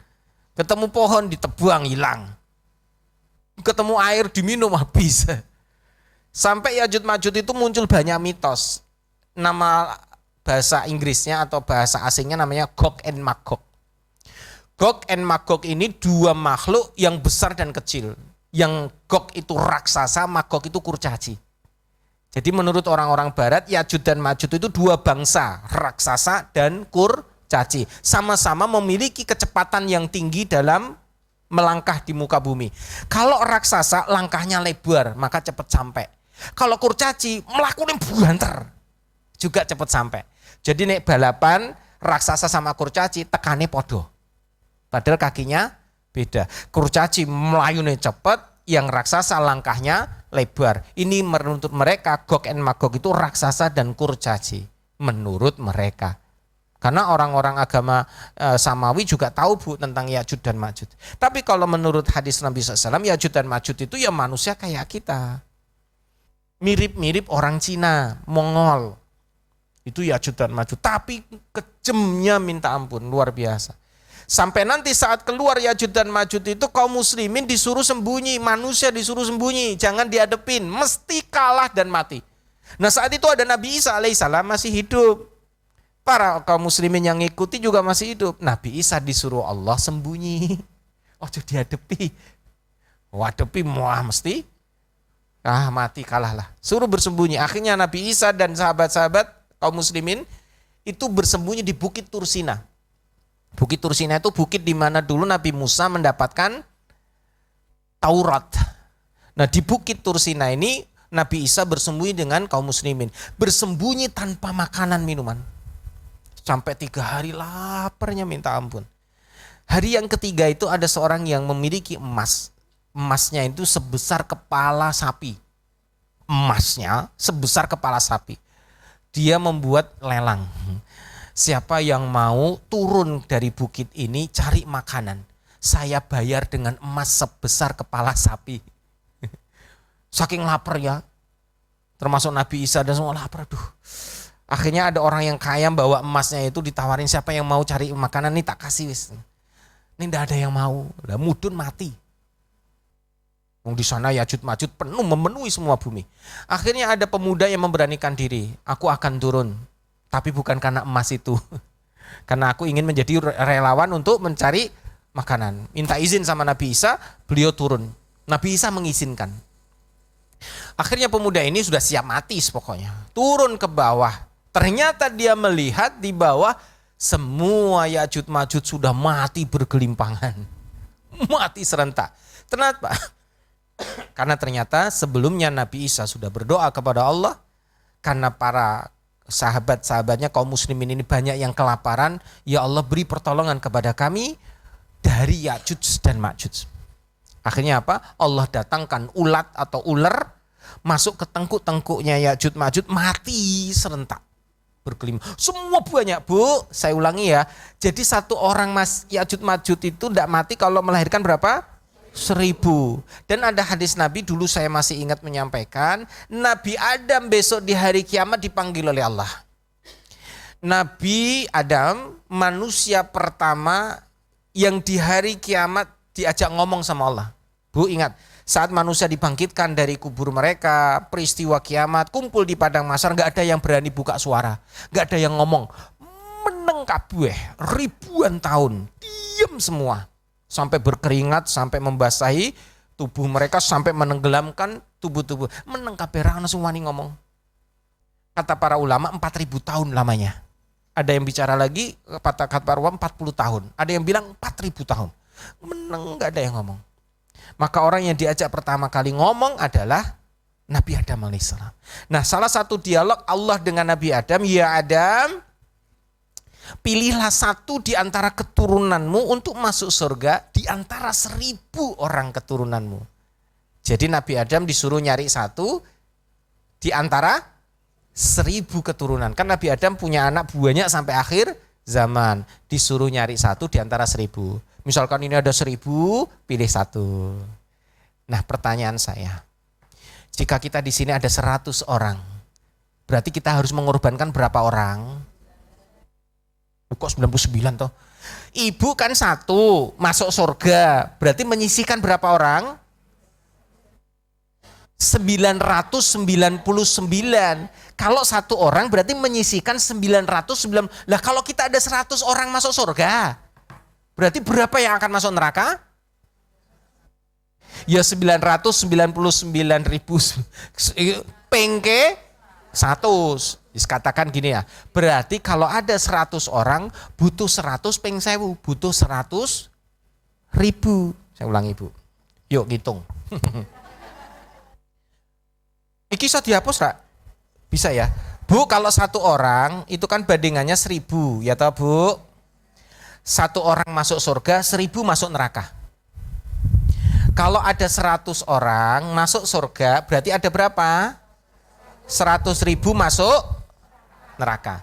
Ketemu pohon ditebang, hilang. Ketemu air diminum habis. Sampai Ya'juj Ma'juj itu muncul banyak mitos. Nama bahasa Inggrisnya atau bahasa asingnya namanya Gog and Magog. Gog and Magog ini 2 makhluk yang besar dan kecil. Yang Gog itu raksasa, Magog itu kurcaci. Jadi menurut orang-orang barat, Ya'juj dan Ma'juj itu 2 bangsa, raksasa dan kurcaci. Sama-sama memiliki kecepatan yang tinggi dalam melangkah di muka bumi. Kalau raksasa langkahnya lebar, maka cepat sampai. Kalau kurcaci melakukan buanter, juga cepat sampai. Jadi nek balapan raksasa sama kurcaci tekane podo. Padahal kakinya beda. Kurcaci melayune cepat, yang raksasa langkahnya lebar. Ini menurut mereka Gog and Magog itu raksasa dan kurcaci. Menurut mereka. Karena orang-orang agama Samawi juga tahu Bu tentang Ya'juj dan Ma'juj. Tapi kalau menurut hadis Nabi SAW, Ya'juj dan Ma'juj itu ya manusia kayak kita. Mirip-mirip orang Cina, Mongol. Itu Ya'juj dan Ma'juj. Tapi kejamnya minta ampun, luar biasa. Sampai nanti saat keluar Ya'juj dan Ma'juj itu kaum muslimin disuruh sembunyi, manusia disuruh sembunyi, jangan dihadepin, mesti kalah dan mati. Nah saat itu ada Nabi Isa alaihissalam masih hidup. Para kaum muslimin yang ngikuti juga masih hidup. Nabi Isa disuruh Allah sembunyi. Ojo dihadepi. Wadepi muah mesti mati kalah lah. Suruh bersembunyi. Akhirnya Nabi Isa dan sahabat-sahabat kaum muslimin itu bersembunyi di Bukit Tursina. Bukit Tursina itu bukit di mana dulu Nabi Musa mendapatkan Taurat. Nah di Bukit Tursina ini Nabi Isa bersembunyi dengan kaum muslimin. Bersembunyi tanpa makanan minuman. Sampai 3 hari laparnya minta ampun. Hari yang ketiga itu ada seorang yang memiliki emas. Emasnya itu sebesar kepala sapi. Emasnya sebesar kepala sapi. Dia membuat lelang. siapa yang mau turun dari bukit ini cari makanan, saya bayar dengan emas sebesar kepala sapi. Saking lapar ya, termasuk Nabi Isa dan semua lapar. Aduh. Akhirnya ada orang yang kaya bawa emasnya itu, ditawarin siapa yang mau cari makanan nih tak kasih wis. Ini tidak ada yang mau, lah mudun mati. Di sana Yajud Majud penuh memenuhi semua bumi. Akhirnya ada pemuda yang memberanikan diri, aku akan turun, tapi bukan karena emas itu, karena aku ingin menjadi relawan untuk mencari makanan. Minta izin sama Nabi Isa, beliau turun. Nabi Isa mengizinkan. Akhirnya pemuda ini sudah siap mati pokoknya, turun ke bawah. Ternyata dia melihat di bawah semua Yajud Majud sudah mati bergelimpangan, mati serentak. Kenapa? Karena ternyata sebelumnya Nabi Isa sudah berdoa kepada Allah, karena para sahabat-sahabatnya kaum muslimin ini banyak yang kelaparan, ya Allah beri pertolongan kepada kami dari Ya'juj dan Ma'juj. Akhirnya apa? Allah datangkan ulat atau ular masuk ke tengkuk-tengkuknya Ya'juj Ma'juj, mati serentak bergelimpangan. Semua banyak, Bu. Saya ulangi ya. Jadi satu orang Ya'juj Ma'juj itu tidak mati kalau melahirkan berapa? 1000. Dan ada hadis Nabi, dulu saya masih ingat menyampaikan, Nabi Adam besok di hari kiamat dipanggil oleh Allah. Nabi Adam manusia pertama yang di hari kiamat diajak ngomong sama Allah. Bu, ingat, saat manusia dibangkitkan dari kubur mereka, peristiwa kiamat, kumpul di padang mahsyar, gak ada yang berani buka suara, gak ada yang ngomong. Meneng kabeh, ribuan tahun, diam semua. Sampai berkeringat, sampai membasahi tubuh mereka, sampai menenggelamkan tubuh-tubuh. Meneng kabeh ra ono sing wani ngomong. Kata para ulama 4000 tahun lamanya. Ada yang bicara lagi, kata para ulama 40 tahun. Ada yang bilang 4000 tahun. Meneng, gak ada yang ngomong. Maka orang yang diajak pertama kali ngomong adalah Nabi Adam alaihissalam. Nah, salah satu dialog Allah dengan Nabi Adam, ya Adam, pilihlah satu di antara keturunanmu untuk masuk surga di antara 1000 orang keturunanmu. Jadi Nabi Adam disuruh nyari satu di antara 1000 keturunan. Kan Nabi Adam punya anak banyak sampai akhir zaman. Disuruh nyari satu di antara 1000. Misalkan ini ada 1000, pilih satu. Nah, pertanyaan saya, jika kita di sini ada 100 orang, berarti kita harus mengorbankan berapa orang? Kok 99 toh? Ibu kan satu masuk surga, berarti menyisihkan berapa orang? 999. Kalau satu orang berarti menyisihkan 909. Lah kalau kita ada 100 orang masuk surga, berarti berapa yang akan masuk neraka? Ya 999.000 pengke 100. Katakan gini ya, berarti kalau ada 100 orang butuh 100 ping 1000, butuh 100.000. Saya ulangi Bu, yuk hitung. Iki bisa dihapus gak? Bisa ya Bu, kalau satu orang itu kan bandingannya 1000 ya toh Bu. Satu orang masuk surga, 1000 masuk neraka. Kalau ada 100 orang masuk surga, berarti ada berapa? 100.000 masuk neraka.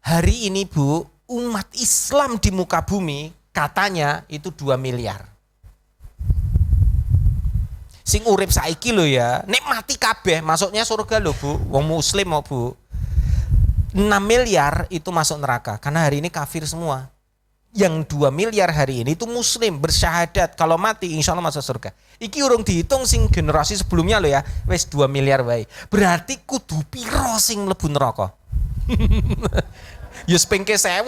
Hari ini Bu, umat Islam di muka bumi katanya itu 2 miliar. Sing urip saiki lho ya, nek mati kabeh masuknya surga lho Bu, wong muslim mau Bu. 6 miliar itu masuk neraka karena hari ini kafir semua. Yang 2 miliar hari ini itu muslim bersyahadat, kalau mati insya Allah masuk surga. Iki urung dihitung sing generasi sebelumnya loh ya, wes 2 miliar wae. Berarti kudu piro sing mlebu neraka? Ya sepengke 1000.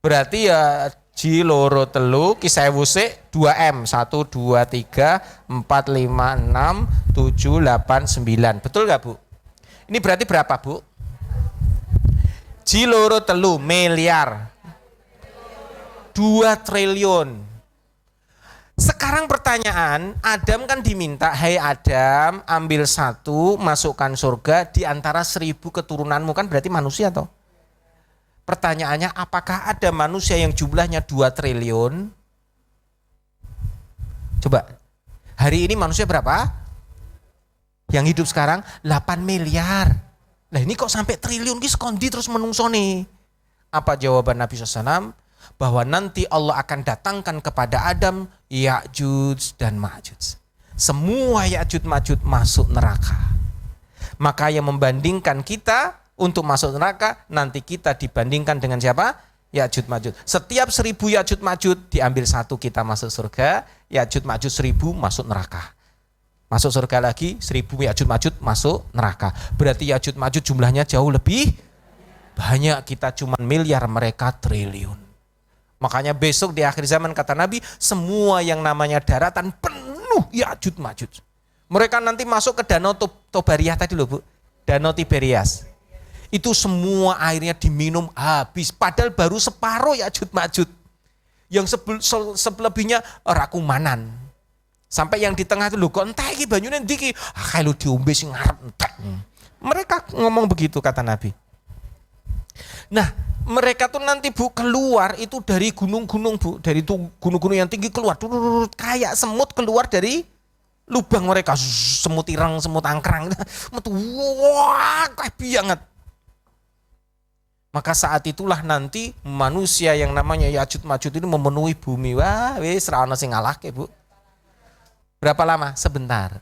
Berarti ya Ji loro telu ki 1000 sik 2M 1 2 3 4 5 6 7 8 9. Betul gak Bu? Ini berarti berapa Bu? Ji loro telu miliar 2 triliun. Sekarang pertanyaan, Adam kan diminta, hai Adam, ambil satu, masukkan surga di antara 1000 keturunanmu, kan berarti manusia toh. Pertanyaannya, apakah ada manusia yang jumlahnya 2 triliun? Coba, hari ini manusia berapa? Yang hidup sekarang 8 miliar. Lah ini kok sampai triliun ki sekondi terus menungsone. Apa jawaban Nabi SAW? Bahwa nanti Allah akan datangkan kepada Adam Ya'juj dan Ma'juj. Semua Ya'juj Ma'juj masuk neraka. Maka yang membandingkan kita untuk masuk neraka, nanti kita dibandingkan dengan siapa? Ya'juj Ma'juj. Setiap 1000 Ya'juj Ma'juj diambil 1 kita masuk surga, Ya'juj Ma'juj 1000 masuk neraka. Masuk surga lagi 1000 Ya'juj Ma'juj masuk neraka. Berarti Ya'juj Ma'juj jumlahnya jauh lebih banyak, kita cuman miliar, mereka triliun. Makanya besok di akhir zaman kata Nabi, semua yang namanya daratan penuh Ya'juj Ma'juj. Mereka nanti masuk ke danau Tobariah tadi loh Bu, danau Tiberias. Itu semua airnya diminum habis, padahal baru separuh Ya'juj Ma'juj. Yang selebihnya rakumanan. Sampai yang di tengah itu lho, kok entah iki banyune ndi iki? Kalau diombe sing ngarep entek. Mereka ngomong begitu kata Nabi. Nah, mereka tuh nanti Bu keluar itu dari gunung-gunung Bu, dari gunung-gunung yang tinggi keluar, kayak semut keluar dari lubang mereka, semut ireng, semut angkrang, wah kayak banget. Maka saat itulah nanti manusia yang namanya Ya'juj Ma'juj ini memenuhi bumi. Wah, wis ra ono sing ngalahke, Bu. Berapa lama? Sebentar.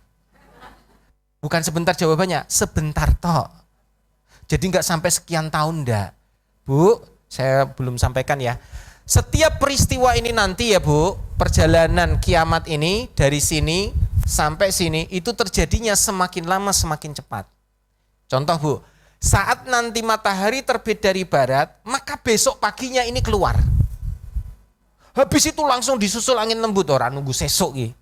Bukan sebentar jawabannya, sebentar tok. Jadi enggak sampai sekian tahun enggak. Bu, saya belum sampaikan ya. Setiap peristiwa ini nanti ya Bu, perjalanan kiamat ini dari sini sampai sini itu terjadinya semakin lama semakin cepat. Contoh Bu, saat nanti matahari terbit dari barat, maka besok paginya ini keluar. Habis itu langsung disusul angin lembut, orang nunggu sesuk iki.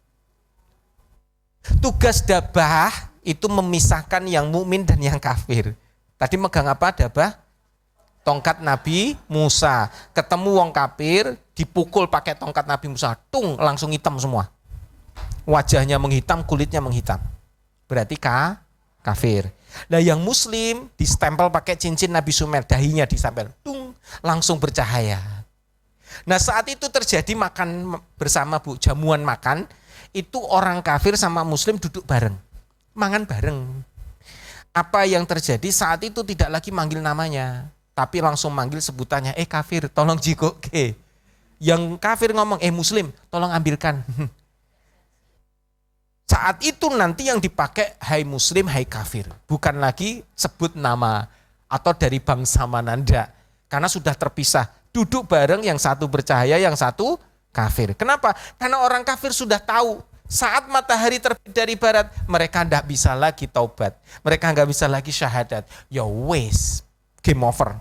Tugas dabah itu memisahkan yang mukmin dan yang kafir. Tadi megang apa dabah? Tongkat Nabi Musa. Ketemu wong kafir, dipukul pakai tongkat Nabi Musa, tung, langsung hitam semua. Wajahnya menghitam, kulitnya menghitam. Berarti kafir. Nah yang muslim distempel pakai cincin Nabi Sumer, dahinya disempel, tung, langsung bercahaya. Nah saat itu terjadi makan bersama Bu, jamuan makan, itu orang kafir sama muslim duduk bareng, mangan bareng. Apa yang terjadi saat itu tidak lagi manggil namanya, tapi langsung manggil sebutannya, kafir, tolong jikoke. Yang kafir ngomong, muslim, tolong ambilkan. Saat itu nanti yang dipakai hai muslim, hai kafir. Bukan lagi sebut nama atau dari bangsa mana, enggak. Karena sudah terpisah. Duduk bareng, yang satu bercahaya, yang satu kafir. Kenapa? Karena orang kafir sudah tahu saat matahari terbit dari barat, mereka enggak bisa lagi taubat. Mereka enggak bisa lagi syahadat. Ya wes, game over.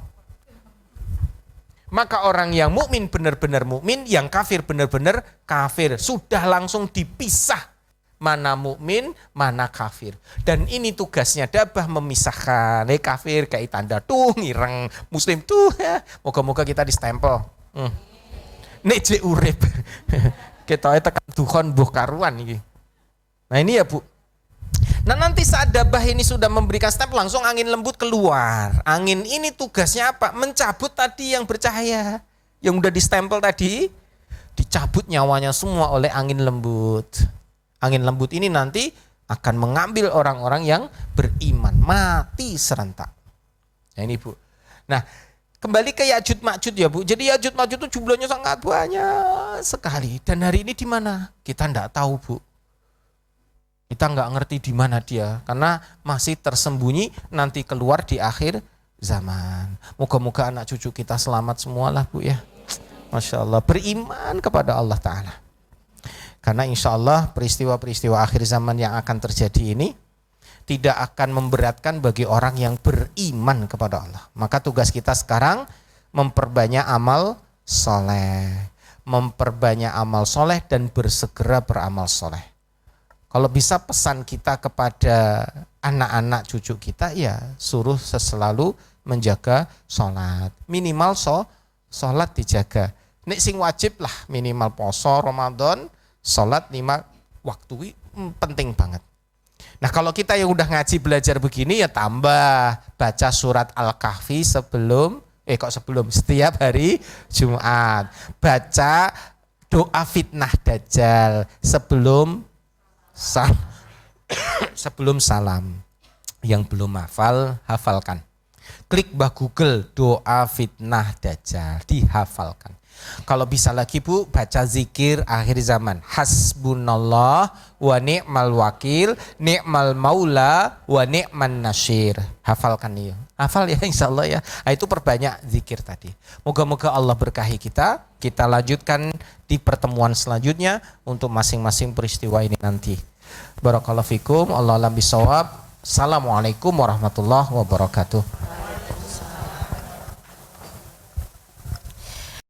Maka orang yang mukmin benar-benar mukmin, yang kafir benar-benar kafir. Sudah langsung dipisah. Mana mukmin, mana kafir. Dan ini tugasnya dabah memisahkan. Kafir kayak tanda tuh ngireng, muslim tuh ya. Moga-moga kita distempel. Nek je urip. Kita tekan dukhon buh karuan iki. Nah ini ya Bu. Nah nanti saat dabah ini sudah memberikan stempel, langsung angin lembut keluar. Angin ini tugasnya apa? Mencabut tadi yang bercahaya. Yang udah distempel tadi, dicabut nyawanya semua oleh angin lembut. Angin lembut ini nanti akan mengambil orang-orang yang beriman, mati serentak. Nah ini Bu. Nah kembali ke Ya'juj Ma'juj ya Bu. Jadi Ya'juj Ma'juj itu jumlahnya sangat banyak sekali. Dan hari ini di mana? Kita enggak tahu Bu. Kita enggak ngerti di mana dia. Karena masih tersembunyi, nanti keluar di akhir zaman. Moga-moga anak cucu kita selamat semualah Bu ya. Masya Allah, beriman kepada Allah Ta'ala. Karena insya Allah peristiwa-peristiwa akhir zaman yang akan terjadi ini tidak akan memberatkan bagi orang yang beriman kepada Allah. Maka tugas kita sekarang memperbanyak amal soleh. Memperbanyak amal soleh dan bersegera beramal soleh. Kalau bisa pesan kita kepada anak-anak cucu kita, ya suruh selalu menjaga sholat. Minimal sholat dijaga. Nek sing wajib lah minimal poso Ramadan, sholat 5 waktu penting banget. Nah kalau kita yang udah ngaji belajar begini ya tambah baca surat Al-Kahfi setiap hari Jumat. Baca doa fitnah Dajjal sebelum salam. Yang belum hafal, hafalkan. Klik bah Google doa fitnah dajjal, dihafalkan. Kalau bisa lagi Bu, baca zikir akhir zaman. Hasbunallah wa ni'mal wakil, ni'mal maula wa ni'man nasir. Hafalkan ya. Hafal ya insya Allah ya. Nah, itu perbanyak zikir tadi. Moga-moga Allah berkahi kita. Kita lanjutkan di pertemuan selanjutnya untuk masing-masing peristiwa ini nanti. Barakallahu fikum. Allah alam bisawab. Assalamualaikum warahmatullahi wabarakatuh.